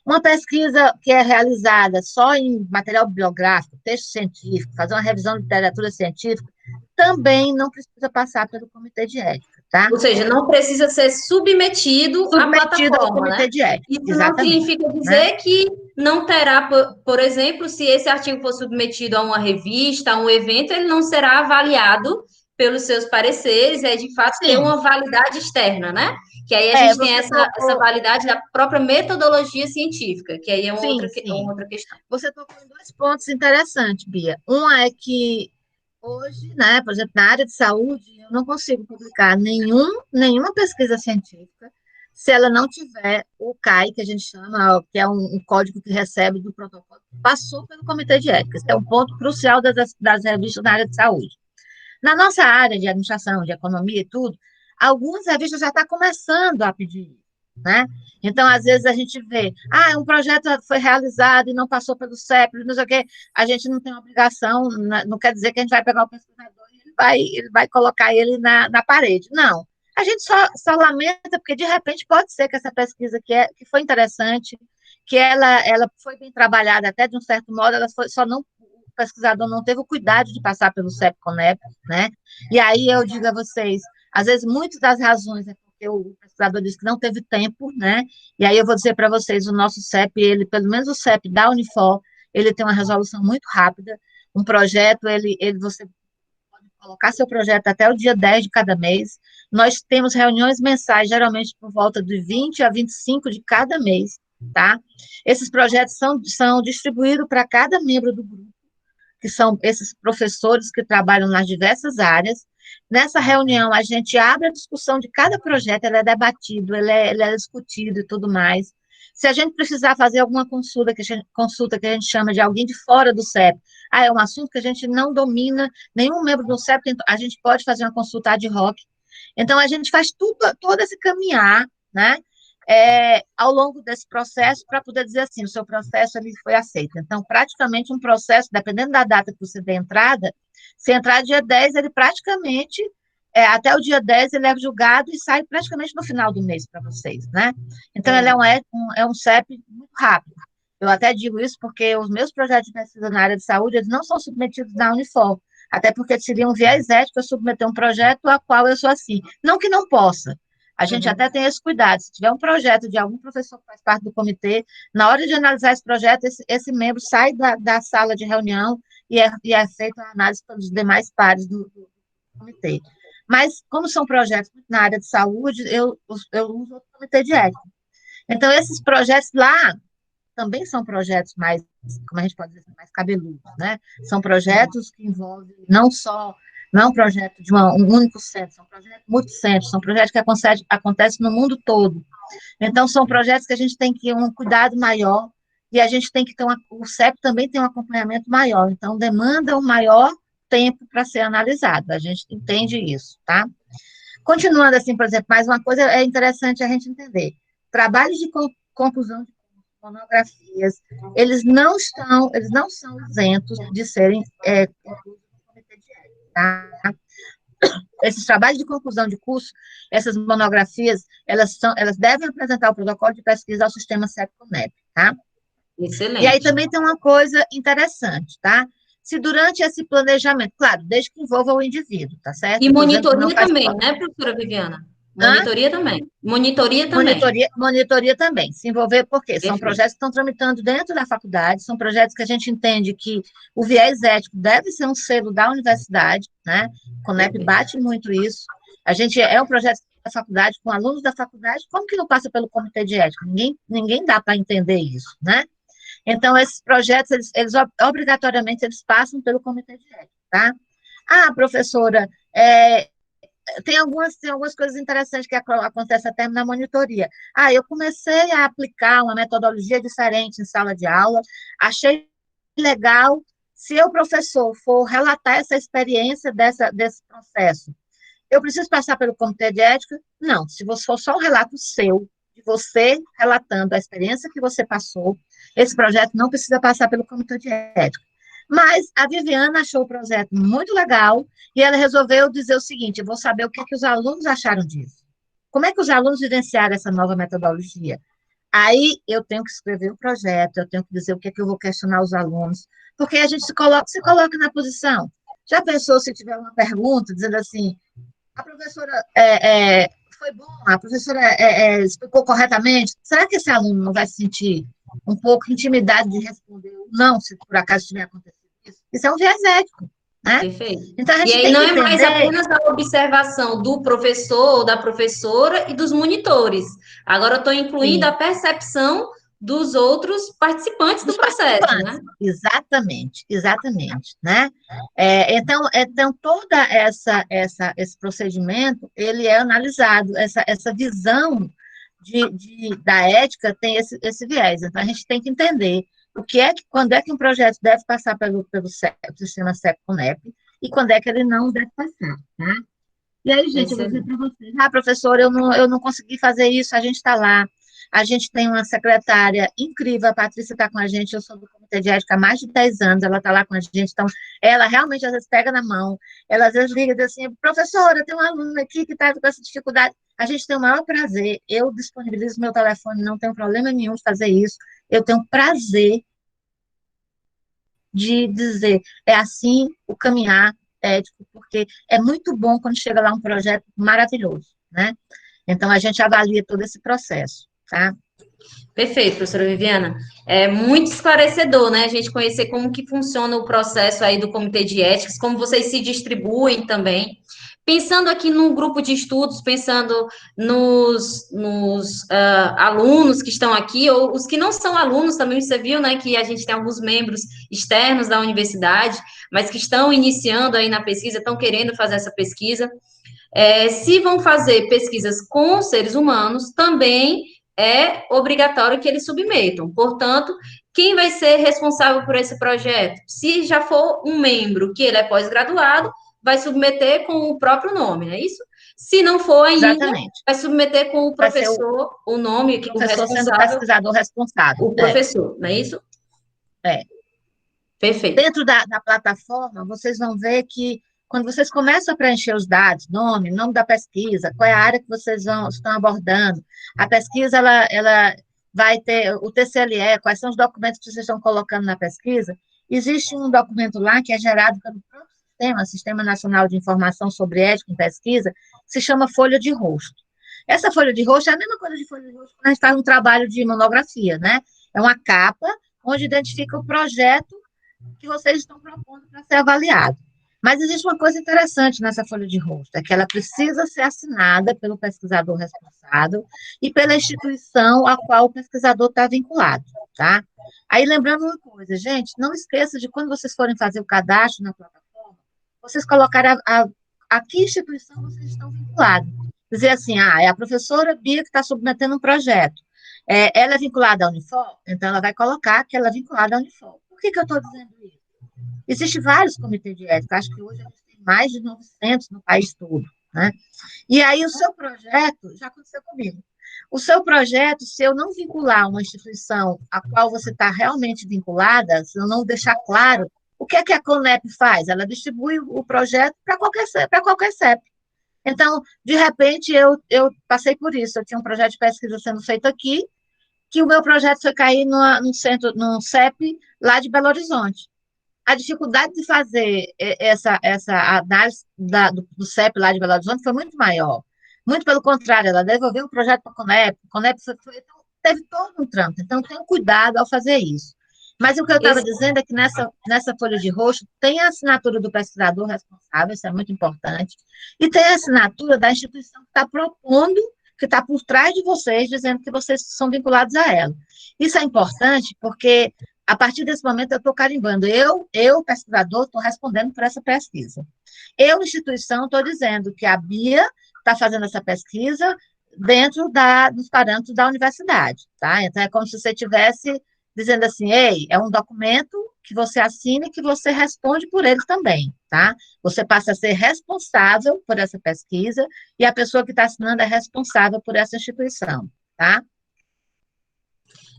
Uma pesquisa que é realizada só em material bibliográfico, texto científico, fazer uma revisão de literatura científica, também não precisa passar pelo comitê de ética, tá? Ou seja, não precisa ser submetido à Submetido ao plataforma, comitê né? de ética, Isso não exatamente, significa né? dizer que não terá, por exemplo, se esse artigo for submetido a uma revista, a um evento, ele não será avaliado pelos seus pareceres, é de fato ter Sim, uma validade externa, né? Que aí a gente tem você essa tocou, validade da própria metodologia científica, que aí é sim, uma sim, outra questão. você tocou em dois pontos interessantes, Bia. Uma é que hoje, né, por exemplo, na área de saúde, eu não consigo publicar nenhuma pesquisa científica se ela não tiver o CAI, que a gente chama, que é um código que recebe do protocolo, passou pelo comitê de ética. Esse é um ponto crucial das revistas na área de saúde. Na nossa área de administração, de economia e tudo, algumas revistas já estão começando a pedir, né? Então, às vezes, a gente vê, um projeto foi realizado e não passou pelo CEP, não sei o quê, a gente não tem obrigação, não quer dizer que a gente vai pegar o pesquisador e ele vai colocar ele na parede. Não. A gente só lamenta, porque de repente pode ser que essa pesquisa que foi interessante, que ela foi bem trabalhada até de um certo modo, ela foi, só não o pesquisador não teve o cuidado de passar pelo CEP-CONEP, né? E aí eu digo a vocês, às vezes muitas das razões é porque o pesquisador disse que não teve tempo, né? E aí eu vou dizer para vocês, o nosso CEP, ele, pelo menos o CEP da Unifor, ele tem uma resolução muito rápida, um projeto, você pode colocar seu projeto até o dia 10 de cada mês. Nós temos reuniões mensais, geralmente por volta de 20 a 25 de cada mês, tá? Esses projetos são distribuídos para cada membro do grupo, que são esses professores que trabalham nas diversas áreas. Nessa reunião, a gente abre a discussão de cada projeto, ele é debatido, ele é discutido e tudo mais. Se a gente precisar fazer alguma consulta que a gente chama de alguém de fora do CEP, é um assunto que a gente não domina, nenhum membro do CEP, a gente pode fazer uma consulta ad hoc. Então, a gente faz tudo, todo esse caminhar, né, ao longo desse processo, para poder dizer assim, o seu processo ele foi aceito. Então, praticamente um processo, dependendo da data que você der entrada, se entrar dia 10, ele praticamente, até o dia 10, ele é julgado e sai praticamente no final do mês para vocês, né? Então, ele é um CEP muito rápido. Eu até digo isso porque os meus projetos de pesquisa na área de saúde, eles não são submetidos na Unifor, até porque seria um viés ético eu submeter um projeto a qual eu sou assim. Não que não possa, a gente até tem esse cuidado. Se tiver um projeto de algum professor que faz parte do comitê, na hora de analisar esse projeto, esse membro sai da sala de reunião e é feita a análise pelos demais pares do comitê. Mas, como são projetos na área de saúde, eu uso o comitê de ética. Então, esses projetos lá também são projetos mais, como a gente pode dizer, mais cabeludos, né? São projetos que envolvem não é um projeto de um único centro, são projetos multicentros, são projetos que acontecem no mundo todo. Então, são projetos que a gente tem que ter um cuidado maior e a gente tem que ter o CEP também tem um acompanhamento maior, então demanda um maior tempo para ser analisado, a gente entende isso, tá? Continuando assim, por exemplo, mais uma coisa é interessante a gente entender, trabalhos de conclusão de monografias, eles não são isentos de serem concluídos no comitê de ética, tá? Esses trabalhos de conclusão de curso, essas monografias, elas devem apresentar o protocolo de pesquisa ao sistema CEP-CONEP, tá? E aí Excelente. também tem uma coisa interessante, tá? Se durante esse planejamento, claro, desde que envolva o indivíduo, tá certo? E Eu estou dizendo que não monitoria faz também, parte. né, professora Viviana? Hã? Monitoria também. Monitoria também. Monitoria também, se envolver, porque são Perfeito. projetos que estão tramitando dentro da faculdade, são projetos que a gente entende que o viés ético deve ser um selo da universidade, né? O CONEP Perfeito. bate muito isso. A gente é um projeto da faculdade, com alunos da faculdade, como que não passa pelo comitê de ética? Ninguém dá para entender isso, né? Então, esses projetos, eles obrigatoriamente, eles passam pelo comitê de ética, tá? Ah, professora, tem algumas coisas interessantes que acontecem até na monitoria. Eu comecei a aplicar uma metodologia diferente em sala de aula, achei legal. Se o professor for relatar essa experiência desse processo, eu preciso passar pelo comitê de ética? Não, se for só um relato seu, de você relatando a experiência que você passou, esse projeto não precisa passar pelo comitê de ética. Mas a Viviana achou o projeto muito legal e ela resolveu dizer o seguinte: eu vou saber o que, que os alunos acharam disso. Como é que os alunos vivenciaram essa nova metodologia? Aí eu tenho que escrever o projeto, eu tenho que dizer o que é que eu vou questionar os alunos, porque a gente se coloca na posição. Já pensou se tiver uma pergunta dizendo assim, a professora foi bom, a professora explicou corretamente, será que esse aluno não vai se sentir um pouco intimidado de responder ou não, se por acaso tiver acontecido isso? Isso é um viés ético, né? Perfeito. Então, a E gente aí tem não que é mais entender. apenas a observação do professor ou da professora e dos monitores. Agora eu estou incluindo a Sim, percepção dos outros participantes do dos processo, né? participantes, exatamente, né? Então toda esse procedimento, ele é analisado, essa visão da ética tem esse viés, então a gente tem que entender quando é que um projeto deve passar pelo sistema CEP-CONEP e quando é que ele não deve passar, né? E aí, gente, eu vou dizer Excelente. para vocês, professor, eu não consegui fazer isso, a gente está lá, a gente tem uma secretária incrível, a Patrícia está com a gente, eu sou do Comitê de Ética há mais de 10 anos, ela está lá com a gente, então, ela realmente, às vezes, pega na mão, ela, às vezes, liga e diz assim, professora, tem um aluno aqui que está com essa dificuldade, a gente tem o maior prazer, eu disponibilizo meu telefone, não tenho problema nenhum de fazer isso, eu tenho prazer de dizer, é assim o caminhar ético, porque é muito bom quando chega lá um projeto maravilhoso, né? Então, a gente avalia todo esse processo, tá? Perfeito, professora Viviana. É muito esclarecedor, né? A gente conhecer como que funciona o processo aí do Comitê de Éticas, como vocês se distribuem também. Pensando aqui num grupo de estudos, pensando nos alunos que estão aqui, ou os que não são alunos também, você viu, né, que a gente tem alguns membros externos da universidade, mas que estão iniciando aí na pesquisa, estão querendo fazer essa pesquisa. Se vão fazer pesquisas com seres humanos, também é obrigatório que eles submetam. Portanto, quem vai ser responsável por esse projeto? Se já for um membro que ele é pós-graduado, vai submeter com o próprio nome, não é isso? Se não for ainda, Exatamente. vai submeter com o Vai ser professor, o nome, o professor sendo o responsável, pesquisador responsável. o professor, não é isso? É. Perfeito. Dentro da plataforma, vocês vão ver que quando vocês começam a preencher os dados, nome da pesquisa, qual é a área que vocês estão abordando, a pesquisa, ela vai ter o TCLE, quais são os documentos que vocês estão colocando na pesquisa, existe um documento lá que é gerado pelo próprio Sistema Nacional de Informação sobre Ética em Pesquisa, que se chama folha de rosto. Essa folha de rosto é a mesma coisa de folha de rosto quando a gente faz um trabalho de monografia, né? É uma capa onde identifica o projeto que vocês estão propondo para ser avaliado. Mas existe uma coisa interessante nessa folha de rosto, é que ela precisa ser assinada pelo pesquisador responsável e pela instituição a qual o pesquisador está vinculado, tá? Aí, lembrando uma coisa, gente, não esqueça de quando vocês forem fazer o cadastro na plataforma, vocês colocarem a que instituição vocês estão vinculados. Dizer assim, é a professora Bia que está submetendo um projeto. Ela é vinculada à Unifor, então ela vai colocar que ela é vinculada à Unifor. Por que eu estou dizendo isso? Existem vários comitês de ética, acho que hoje a gente tem mais de 900 no país todo, né? E aí o seu projeto, já aconteceu comigo, o seu projeto, se eu não vincular uma instituição a qual você está realmente vinculada, se eu não deixar claro, o que é que a CONEP faz? Ela distribui o projeto para qualquer CEP. Então, de repente, eu passei por isso, eu tinha um projeto de pesquisa sendo feito aqui, que o meu projeto foi cair num CEP lá de Belo Horizonte. A dificuldade de fazer essa análise do CEP lá de Belo Horizonte foi muito maior. Muito pelo contrário, ela devolveu o projeto para a Conep então, teve todo um trâmite. Então, tenham cuidado ao fazer isso. Mas o que eu estava dizendo é que nessa folha de rosto tem a assinatura do pesquisador responsável, isso é muito importante, e tem a assinatura da instituição que está propondo, que está por trás de vocês, dizendo que vocês são vinculados a ela. Isso é importante porque a partir desse momento, eu estou carimbando. Pesquisador, estou respondendo por essa pesquisa. Eu, instituição, estou dizendo que a Bia está fazendo essa pesquisa dentro dos parâmetros da universidade, tá? Então, é como se você estivesse dizendo assim, ei, é um documento que você assina e que você responde por ele também, tá? Você passa a ser responsável por essa pesquisa e a pessoa que está assinando é responsável por essa instituição, tá?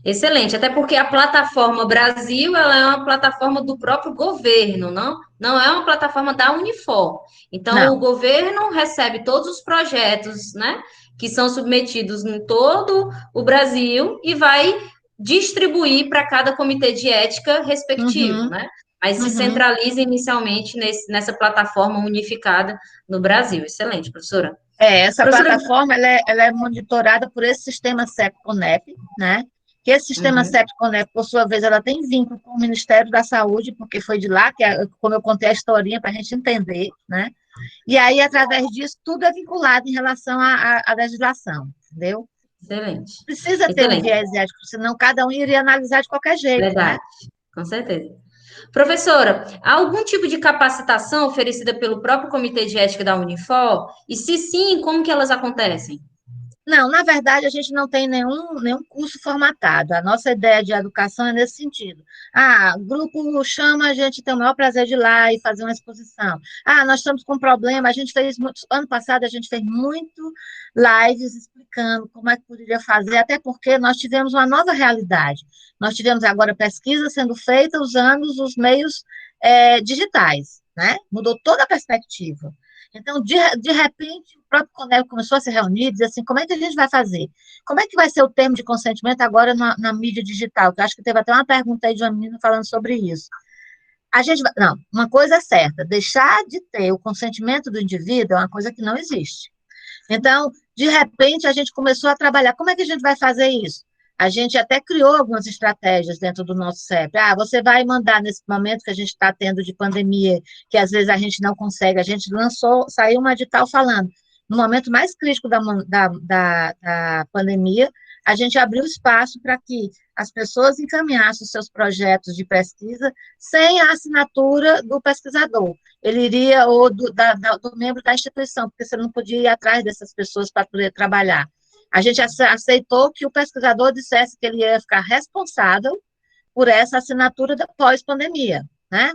Excelente, até porque a plataforma Brasil, ela é uma plataforma do próprio governo, não é uma plataforma da Unifor. Então, o Não. governo recebe todos os projetos, né, que são submetidos em todo o Brasil e vai distribuir para cada comitê de ética respectivo, Uhum, né? Mas se uhum. centraliza inicialmente nessa plataforma unificada no Brasil. Excelente, professora. Essa Professora, plataforma ela é monitorada por esse sistema CEP-CONEP, né? Que esse sistema uhum, CEP-CONEP, por sua vez, ela tem vínculo com o Ministério da Saúde, porque foi de lá que, como eu contei a historinha para a gente entender, né? E aí, através disso, tudo é vinculado em relação à legislação, entendeu? excelente, Precisa ter um excelente, viés ético, senão cada um iria analisar de qualquer jeito, né? verdade, com certeza. Professora, há algum tipo de capacitação oferecida pelo próprio Comitê de Ética da Unifor? E se sim, como que elas acontecem? Não, na verdade, a gente não tem nenhum curso formatado. A nossa ideia de educação é nesse sentido. O grupo chama, a gente tem o maior prazer de ir lá e fazer uma exposição. Nós estamos com um problema, a gente fez muito, ano passado a gente fez muito lives explicando como é que poderia fazer, até porque nós tivemos uma nova realidade. Nós tivemos agora pesquisa sendo feita usando os meios digitais, né? Mudou toda a perspectiva. Então, de repente, o próprio Conel começou a se reunir e dizer assim, como é que a gente vai fazer? Como é que vai ser o termo de consentimento agora na mídia digital? Que eu acho que teve até uma pergunta aí de uma menina falando sobre isso. Não, uma coisa é certa, deixar de ter o consentimento do indivíduo é uma coisa que não existe. Então, de repente, a gente começou a trabalhar. Como é que a gente vai fazer isso? A gente até criou algumas estratégias dentro do nosso CEP. Você vai mandar nesse momento que a gente está tendo de pandemia, que às vezes a gente não consegue, a gente saiu um edital falando, no momento mais crítico da pandemia, a gente abriu espaço para que as pessoas encaminhassem os seus projetos de pesquisa sem a assinatura do pesquisador. Ele iria, ou do membro da instituição, porque você não podia ir atrás dessas pessoas para poder trabalhar. A gente aceitou que o pesquisador dissesse que ele ia ficar responsável por essa assinatura da pós-pandemia, né?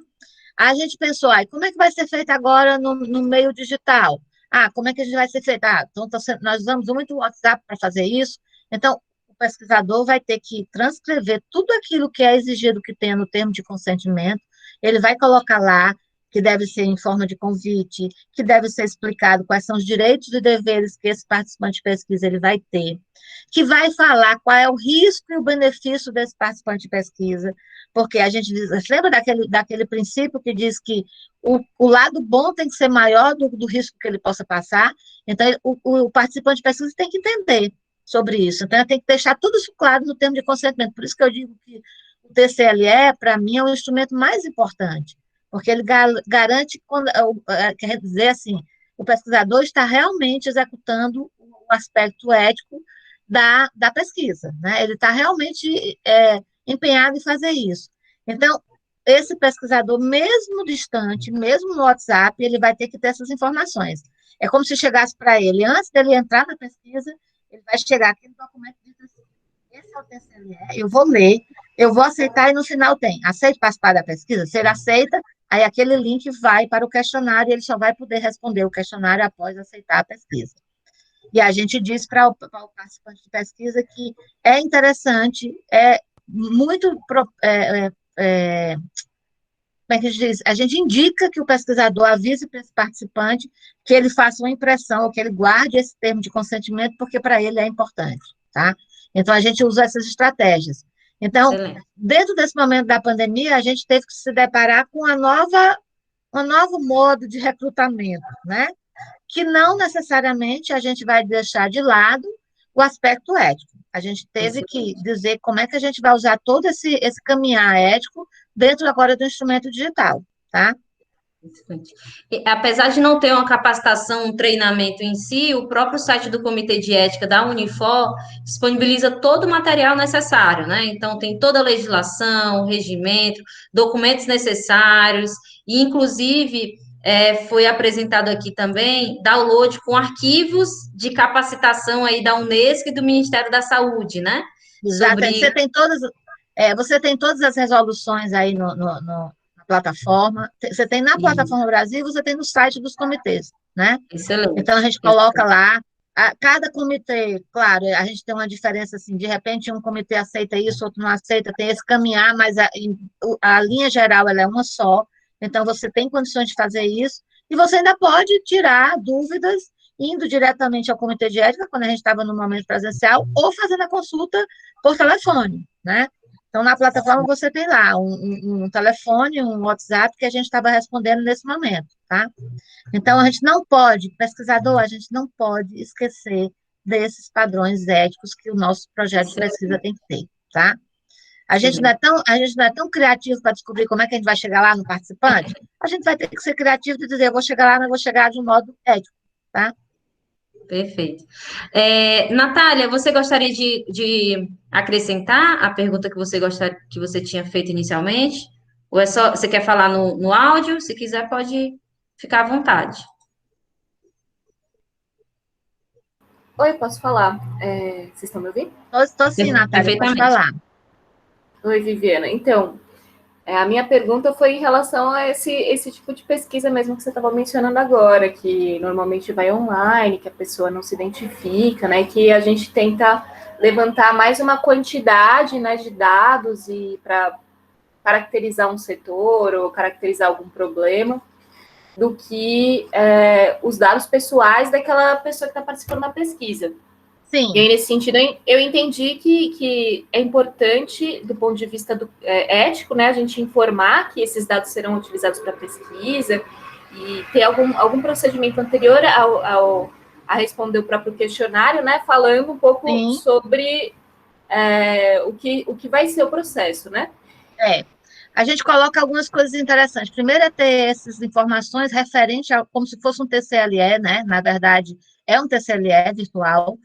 A gente pensou, como é que vai ser feito agora no meio digital? Como é que a gente vai ser feito? Então nós usamos muito o WhatsApp para fazer isso, então o pesquisador vai ter que transcrever tudo aquilo que é exigido que tenha no termo de consentimento, ele vai colocar lá que deve ser em forma de convite, que deve ser explicado quais são os direitos e deveres que esse participante de pesquisa ele vai ter, que vai falar qual é o risco e o benefício desse participante de pesquisa, porque a gente diz, lembra daquele princípio que diz que o lado bom tem que ser maior do risco que ele possa passar, então o participante de pesquisa tem que entender sobre isso, então tem que deixar tudo isso claro no termo de consentimento, por isso que eu digo que o TCLE, para mim, é o instrumento mais importante, porque ele garante, quer dizer assim, o pesquisador está realmente executando o aspecto ético da pesquisa, né? Ele está realmente empenhado em fazer isso. Então, esse pesquisador, mesmo distante, mesmo no WhatsApp, ele vai ter que ter essas informações. É como se chegasse para ele, antes dele entrar na pesquisa, ele vai chegar aqui no documento e diz assim, esse é o TCLE, eu vou ler, eu vou aceitar, e no final tem, aceite participar da pesquisa? Se ele aceita, aí aquele link vai para o questionário, e ele só vai poder responder o questionário após aceitar a pesquisa. E a gente diz para o participante de pesquisa que é interessante, é muito. Como é que a gente diz? A gente indica que o pesquisador avise para esse participante que ele faça uma impressão, ou que ele guarde esse termo de consentimento, porque para ele é importante, tá? Então, a gente usa essas estratégias. Então, Excelente. dentro desse momento da pandemia, a gente teve que se deparar com um novo modo de recrutamento, né? Que não necessariamente a gente vai deixar de lado o aspecto ético. A gente teve que dizer como é que a gente vai usar todo esse caminhar ético dentro agora do instrumento digital, tá? E, apesar de não ter uma capacitação, um treinamento em si, o próprio site do Comitê de Ética da Unifor disponibiliza todo o material necessário, né? Então, tem toda a legislação, regimento, documentos necessários, e, inclusive, foi apresentado aqui também download com arquivos de capacitação aí da Unesco e do Ministério da Saúde, né? Exatamente. Você tem todas as resoluções aí na plataforma. Você tem na plataforma Brasil, você tem no site dos comitês, né? Excelente. Então, a gente coloca lá, cada comitê, claro, a gente tem uma diferença assim, de repente um comitê aceita isso, outro não aceita, tem esse caminhar, mas a linha geral ela é uma só, então você tem condições de fazer isso, e você ainda pode tirar dúvidas indo diretamente ao comitê de ética, quando a gente estava no momento presencial, ou fazendo a consulta por telefone, né? Então, na plataforma você tem lá um telefone, um WhatsApp que a gente estava respondendo nesse momento, tá? Então, a gente não pode, pesquisador, a gente não pode esquecer desses padrões éticos que o nosso projeto de pesquisa tem que ter, tá? A gente não é tão criativo para descobrir como é que a gente vai chegar lá no participante, a gente vai ter que ser criativo e dizer, eu vou chegar lá, mas eu vou chegar de um modo ético, tá? Perfeito. Natália, você gostaria de acrescentar a pergunta que você tinha feito inicialmente? Ou é só, você quer falar no áudio? Se quiser, pode ficar à vontade. Oi, posso falar? Vocês estão me ouvindo? Estou sim, Natália, pode Perfeitamente. falar. Oi, Viviana. Então, a minha pergunta foi em relação a esse tipo de pesquisa mesmo que você estava mencionando agora, que normalmente vai online, que a pessoa não se identifica, né? Que a gente tenta levantar mais uma quantidade, né, de dados e para caracterizar um setor ou caracterizar algum problema, do que os dados pessoais daquela pessoa que está participando da pesquisa. Sim. E aí, nesse sentido, eu entendi que é importante, do ponto de vista ético, né, a gente informar que esses dados serão utilizados para pesquisa e ter algum procedimento anterior a responder o próprio questionário, né, falando um pouco sobre o que vai ser o processo, né? A gente coloca algumas coisas interessantes. Primeiro é ter essas informações referentes como se fosse um TCLE, né? Na verdade, é um TCLE virtual,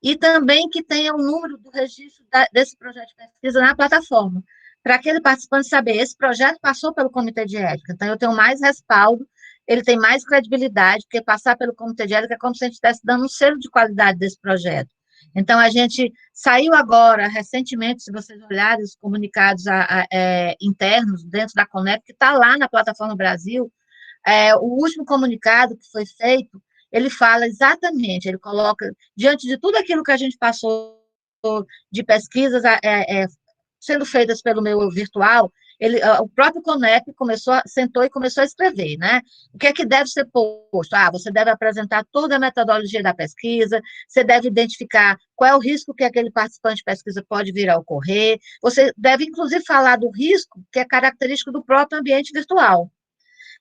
e também que tenha o número do registro desse projeto de pesquisa na plataforma, para aquele participante saber, esse projeto passou pelo Comitê de Ética, então eu tenho mais respaldo, ele tem mais credibilidade, porque passar pelo Comitê de Ética é como se a gente estivesse dando um selo de qualidade desse projeto. Então, a gente saiu agora, recentemente, se vocês olharem os comunicados internos dentro da Conep, que está lá na Plataforma Brasil, o último comunicado que foi feito, ele fala exatamente, ele coloca, diante de tudo aquilo que a gente passou de pesquisas sendo feitas pelo meu virtual, o próprio CONEP sentou e começou a escrever, né? O que é que deve ser posto? Você deve apresentar toda a metodologia da pesquisa, você deve identificar qual é o risco que aquele participante de pesquisa pode vir a ocorrer, você deve, inclusive, falar do risco que é característico do próprio ambiente virtual.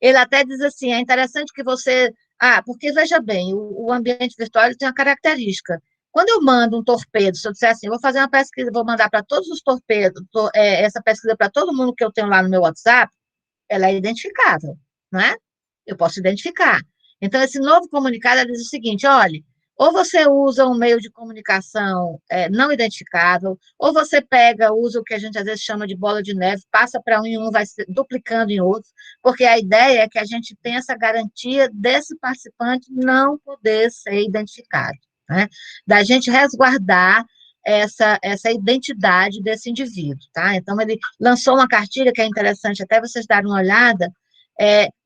Ele até diz assim, é interessante que você... porque, veja bem, o ambiente virtual ele tem uma característica. Quando eu mando um torpedo, se eu disser assim, eu vou fazer uma pesquisa, vou mandar para todos os torpedos, essa pesquisa para todo mundo que eu tenho lá no meu WhatsApp, ela é identificável, não é? Eu posso identificar. Então, esse novo comunicado, ele diz o seguinte, olha, ou você usa um meio de comunicação não identificável, ou você usa o que a gente às vezes chama de bola de neve, passa para um e um, vai se duplicando em outros, porque a ideia é que a gente tenha essa garantia desse participante não poder ser identificado, né? Da gente resguardar essa identidade desse indivíduo, tá? Então, ele lançou uma cartilha que é interessante até vocês darem uma olhada,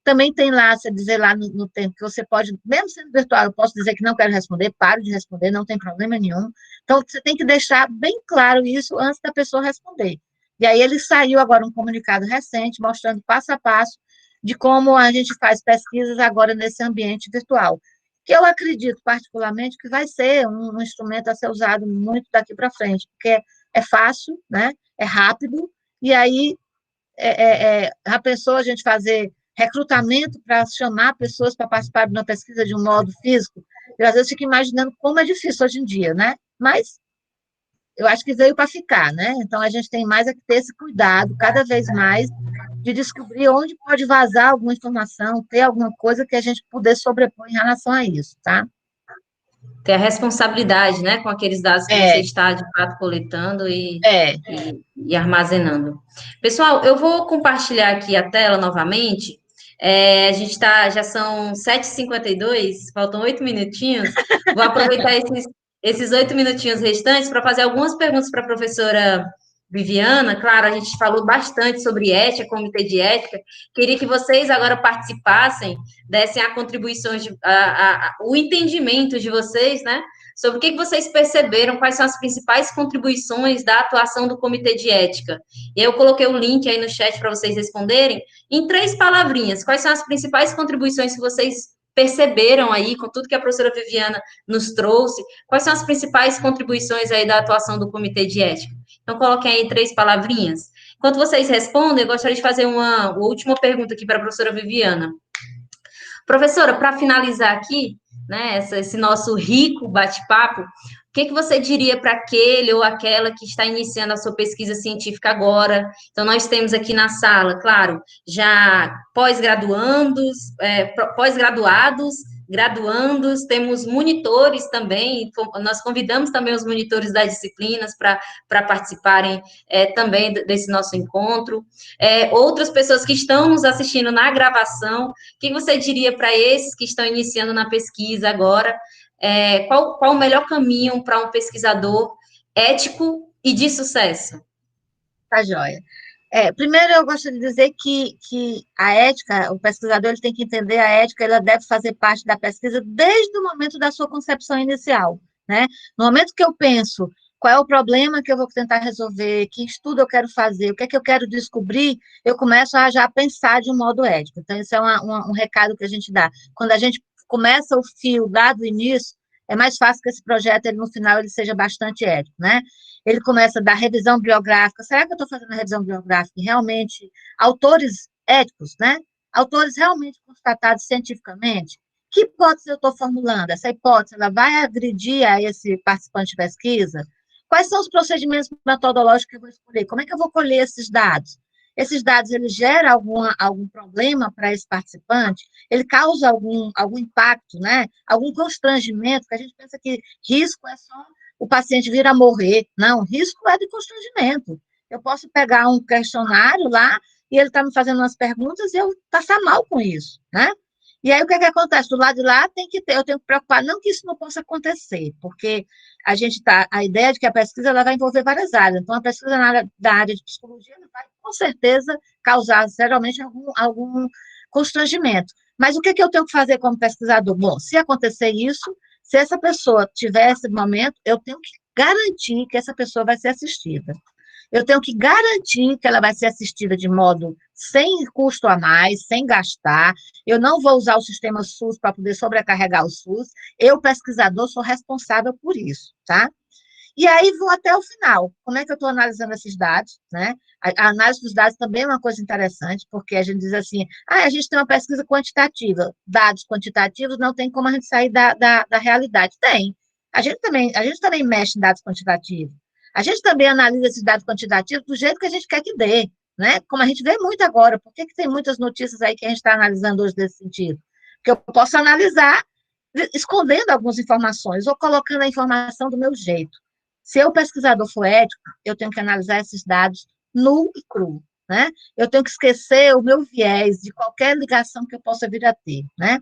também tem lá, você dizer lá no tempo que você pode, mesmo sendo virtual, eu posso dizer que não quero responder, paro de responder, não tem problema nenhum. Então, você tem que deixar bem claro isso antes da pessoa responder. E aí ele saiu agora um comunicado recente, mostrando passo a passo de como a gente faz pesquisas agora nesse ambiente virtual, que eu acredito particularmente que vai ser um instrumento a ser usado muito daqui para frente, porque é fácil, né? É rápido, e aí a pessoa, a gente fazer recrutamento para chamar pessoas para participar de uma pesquisa de um modo físico, eu às vezes fico imaginando como é difícil hoje em dia, né? Mas eu acho que veio para ficar, né? Então a gente tem mais que ter esse cuidado, cada vez mais, de descobrir onde pode vazar alguma informação, ter alguma coisa que a gente puder sobrepor em relação a isso, tá? Ter a responsabilidade, né, com aqueles dados que você está, de fato, coletando e armazenando. Pessoal, eu vou compartilhar aqui a tela novamente. A gente já são 7h52, faltam 8 minutinhos. Vou aproveitar esses 8 minutinhos restantes para fazer algumas perguntas para a professora Viviana. Claro, a gente falou bastante sobre ética, comitê de ética. Queria que vocês agora participassem, dessem a contribuição, o entendimento de vocês, né? Sobre o que vocês perceberam, quais são as principais contribuições da atuação do comitê de ética. E eu coloquei o link aí no chat para vocês responderem em 3 palavrinhas. Quais são as principais contribuições que vocês perceberam aí, com tudo que a professora Viviana nos trouxe? Quais são as principais contribuições aí da atuação do comitê de ética? Então, coloquem aí 3 palavrinhas. Enquanto vocês respondem, eu gostaria de fazer uma última pergunta aqui para a professora Viviana. Professora, para finalizar aqui, né, esse nosso rico bate-papo, o que você diria para aquele ou aquela que está iniciando a sua pesquisa científica agora? Então, nós temos aqui na sala, claro, já pós-graduados, graduandos, temos monitores também, nós convidamos também os monitores das disciplinas para participarem também desse nosso encontro. Outras pessoas que estão nos assistindo na gravação, o que você diria para esses que estão iniciando na pesquisa agora? Qual o melhor caminho para um pesquisador ético e de sucesso? Tá joia. Primeiro, eu gostaria de dizer que a ética, o pesquisador ele tem que entender a ética, ela deve fazer parte da pesquisa desde o momento da sua concepção inicial, né? No momento que eu penso qual é o problema que eu vou tentar resolver, que estudo eu quero fazer, o que é que eu quero descobrir, eu começo a já pensar de um modo ético. Então, esse é um recado que a gente dá. Quando a gente começa o fio lá do início, é mais fácil que esse projeto, no final, ele seja bastante ético, né? Ele começa da revisão biográfica. Será que eu estou fazendo a revisão biográfica? Realmente, autores éticos, né? Autores realmente constatados cientificamente. Que hipótese eu estou formulando? Essa hipótese, ela vai agredir a esse participante de pesquisa? Quais são os procedimentos metodológicos que eu vou escolher? Como é que eu vou colher esses dados? Esses dados, eles geram algum problema para esse participante? Ele causa algum impacto, né? Algum constrangimento, porque a gente pensa que risco é só o paciente vir a morrer. Não, risco é de constrangimento. Eu posso pegar um questionário lá e ele está me fazendo umas perguntas e eu passar mal com isso, né? E aí, o que é que acontece? Do lado de lá, eu tenho que preocupar, não que isso não possa acontecer, porque a ideia de que a pesquisa ela vai envolver várias áreas. Então, a pesquisa da área de psicologia ela vai, com certeza, causar, geralmente, algum constrangimento. Mas o que é que eu tenho que fazer como pesquisador? Bom, se acontecer isso, se essa pessoa tiver esse momento, eu tenho que garantir que essa pessoa vai ser assistida. Eu tenho que garantir que ela vai ser assistida de modo sem custo a mais, sem gastar. Eu não vou usar o sistema SUS para poder sobrecarregar o SUS. Eu, pesquisador, sou responsável por isso, tá? E aí vou até o final. Como é que eu estou analisando esses dados, né? A análise dos dados também é uma coisa interessante, porque a gente diz assim, a gente tem uma pesquisa quantitativa. Dados quantitativos não tem como a gente sair da realidade. Tem. A gente também mexe em dados quantitativos. A gente também analisa esses dados quantitativos do jeito que a gente quer que dê, né? Como a gente vê muito agora. Por que tem muitas notícias aí que a gente está analisando hoje nesse sentido? Porque eu posso analisar escondendo algumas informações ou colocando a informação do meu jeito. Se eu, pesquisador, for ético, eu tenho que analisar esses dados nu e cru, né? Eu tenho que esquecer o meu viés de qualquer ligação que eu possa vir a ter, né?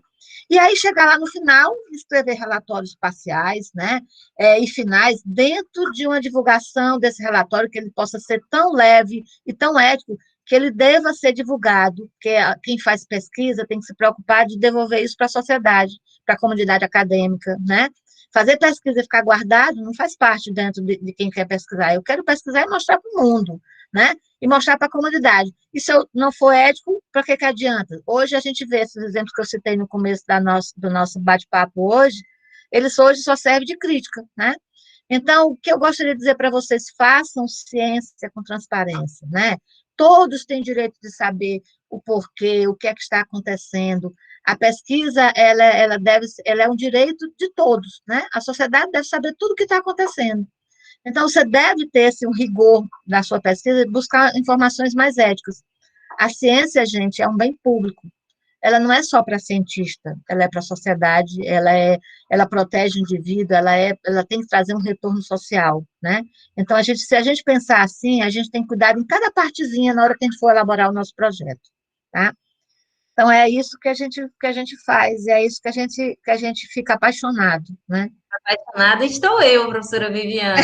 E aí chegar lá no final, escrever relatórios parciais, né? E finais dentro de uma divulgação desse relatório que ele possa ser tão leve e tão ético que ele deva ser divulgado, porque quem faz pesquisa tem que se preocupar de devolver isso para a sociedade, para a comunidade acadêmica, né? Fazer pesquisa e ficar guardado não faz parte dentro de quem quer pesquisar. Eu quero pesquisar e mostrar para o mundo, né? E mostrar para a comunidade. E se eu não for ético, para que adianta? Hoje a gente vê esses exemplos que eu citei no começo do nosso bate-papo hoje, eles hoje só servem de crítica, né? Então, o que eu gostaria de dizer para vocês, façam ciência com transparência, né? Todos têm direito de saber o porquê, o que é que está acontecendo. A pesquisa, ela é um direito de todos, né? A sociedade deve saber tudo o que está acontecendo. Então, você deve ter um rigor na sua pesquisa e buscar informações mais éticas. A ciência, gente, é um bem público. Ela não é só para cientista, ela é para a sociedade, ela protege o indivíduo, ela tem que trazer um retorno social, né? Então, se a gente pensar assim, a gente tem que cuidar em cada partezinha na hora que a gente for elaborar o nosso projeto, tá? Então, é isso que a gente faz, é isso que a gente fica apaixonado, né? Apaixonada estou eu, professora Viviana.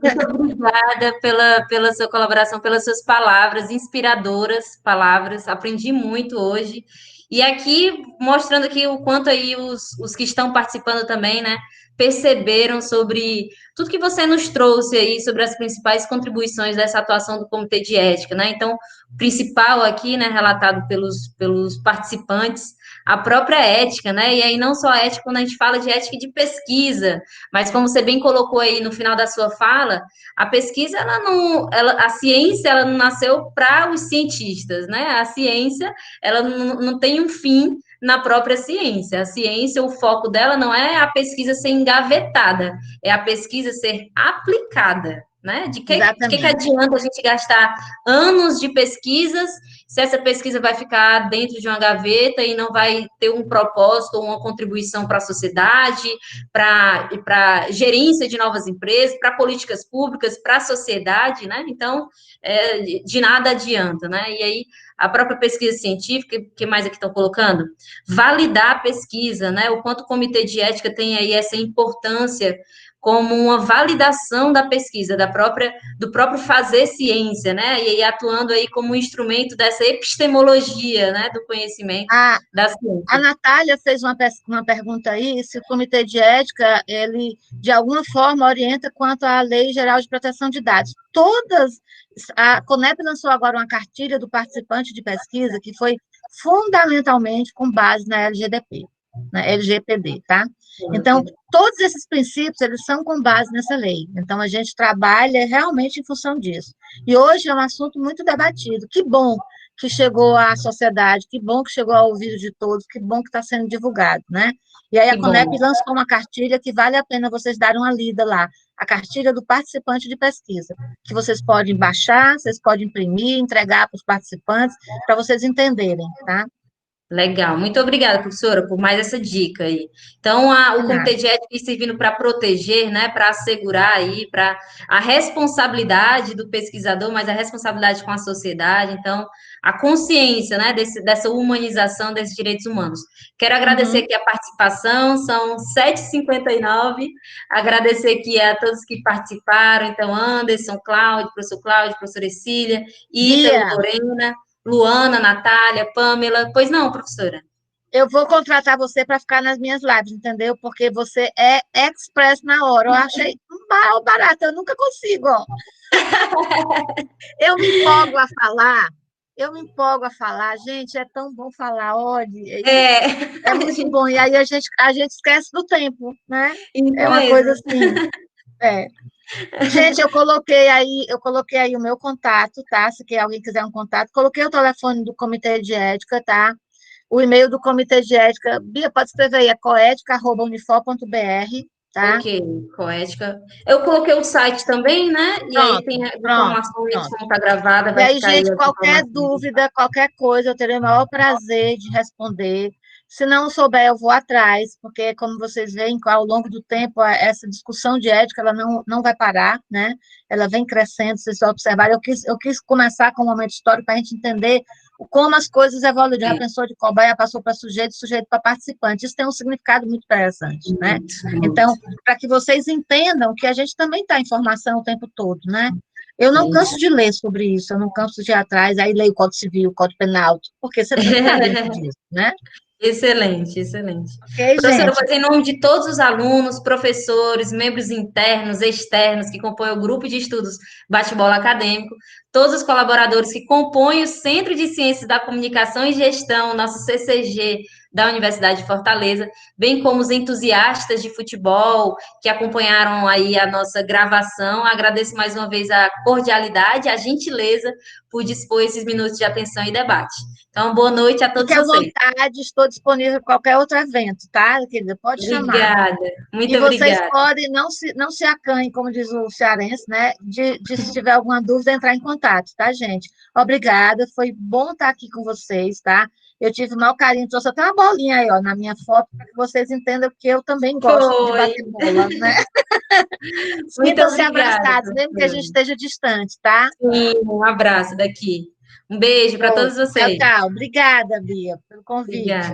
Muito obrigada pela sua colaboração, pelas suas palavras, inspiradoras palavras. Aprendi muito hoje. E aqui, mostrando aqui o quanto aí os que estão participando também, né, perceberam sobre tudo que você nos trouxe aí, sobre as principais contribuições dessa atuação do Comitê de Ética, né? Então, o principal aqui, né, relatado pelos participantes, a própria ética, né? E aí não só a ética quando a gente fala de ética de pesquisa, mas como você bem colocou aí no final da sua fala, a pesquisa a ciência ela não nasceu para os cientistas, né? A ciência ela não tem um fim na própria ciência. A ciência, o foco dela não é a pesquisa ser engavetada, é a pesquisa ser aplicada. Né? De que adianta a gente gastar anos de pesquisas se essa pesquisa vai ficar dentro de uma gaveta e não vai ter um propósito ou uma contribuição para a sociedade, para gerência de novas empresas, para políticas públicas, para a sociedade, né? Então, de nada adianta, né? E aí, a própria pesquisa científica, que mais aqui estão colocando? Validar a pesquisa, né? O quanto o Comitê de Ética tem aí essa importância como uma validação da pesquisa, do próprio fazer ciência, né? E aí atuando aí como um instrumento dessa epistemologia, né? Do conhecimento da ciência. A Natália fez uma pergunta aí, se o Comitê de Ética, ele, de alguma forma, orienta quanto à Lei Geral de Proteção de Dados. A Conep lançou agora uma cartilha do participante de pesquisa, que foi fundamentalmente com base na LGDP, na LGPD, tá? Então, todos esses princípios, eles são com base nessa lei. Então, a gente trabalha realmente em função disso. E hoje é um assunto muito debatido. Que bom que chegou à sociedade, que bom que chegou ao ouvido de todos, que bom que está sendo divulgado, né? E aí a Conep lançou uma cartilha que vale a pena vocês darem uma lida lá, a cartilha do participante de pesquisa, que vocês podem baixar, vocês podem imprimir, entregar para os participantes, para vocês entenderem, tá? Legal, muito obrigada, professora, por mais essa dica aí. Então, De o nada. Comitê de Ética servindo para proteger, né, para assegurar aí, para a responsabilidade do pesquisador, mas a responsabilidade com a sociedade, então, a consciência, né, dessa humanização desses direitos humanos. Quero agradecer Uhum. aqui a participação, são 7h59, agradecer aqui a todos que participaram, então, Anderson, Cláudio, professora Cecília, Ítalo, Bia, Lorena, Luana, Natália, Pamela. Pois não, professora? eu vou contratar você para ficar nas minhas lives, entendeu? Porque você é express na hora. Eu achei um barato, eu nunca consigo, ó. Eu me empolgo a falar, eu me empolgo a falar. Gente, é tão bom falar, olha, É, é muito bom. E aí a gente esquece do tempo, né? isso É uma mesmo. coisa assim. É. Gente, eu coloquei aí o meu contato, tá? Se alguém quiser um contato, coloquei o telefone do Comitê de Ética, tá? O e-mail do Comitê de Ética, Bia, pode escrever aí, é coética@unifor.br, tá? Ok, coética. Eu coloquei o site também, né? E aí Pronto, tem as pronto, informações, pronto. como está gravada, E vai aí, ficar aí gente, as qualquer informações. dúvida, qualquer coisa, eu terei o maior prazer de responder. Se não souber, eu vou atrás, porque, como vocês veem, ao longo do tempo, essa discussão de ética, ela não vai parar, né? Ela vem crescendo, vocês só observarem. Eu quis começar com um momento histórico para a gente entender como as coisas evoluíram. Já pensou de cobaia, passou para sujeito, sujeito para participante. Isso tem um significado muito interessante, né? Muito, muito. Então, para que vocês entendam que a gente também está em formação o tempo todo, né? Eu não canso Isso. de ler sobre isso, eu não canso de ir atrás, aí leio o Código Civil, o Código Penal, porque você tem que estar dentro disso, né? Excelente, excelente. Ok, Professora, gente? pois em nome de todos os alunos, professores, membros internos, externos que compõem o grupo de estudos Bate-Bola Acadêmico, todos os colaboradores que compõem o Centro de Ciências da Comunicação e Gestão, nosso CCG da Universidade de Fortaleza, bem como os entusiastas de futebol que acompanharam aí a nossa gravação, agradeço mais uma vez a cordialidade, a gentileza por dispor esses minutos de atenção e debate. Então, boa noite a Fique todos à vocês. vontade, estou disponível para qualquer outro evento, tá, querida? Pode chamar. Obrigada, E muito vocês obrigada. podem, não se acanhem, como diz o cearense, né? De se tiver alguma dúvida, entrar em contato, tá, gente? Obrigada, foi bom estar aqui com vocês, tá? Eu tive o maior carinho, trouxe até uma bolinha aí, ó, na minha foto, para que vocês entendam que eu também gosto de Foi. bater bola, né? Muito Sintam-se obrigada, abraçados, mesmo que a professora. gente esteja distante, tá? Sim, um abraço daqui. Um beijo para Pronto. todos Tchau, vocês. tchau. Obrigada, Bia, pelo Obrigada. convite.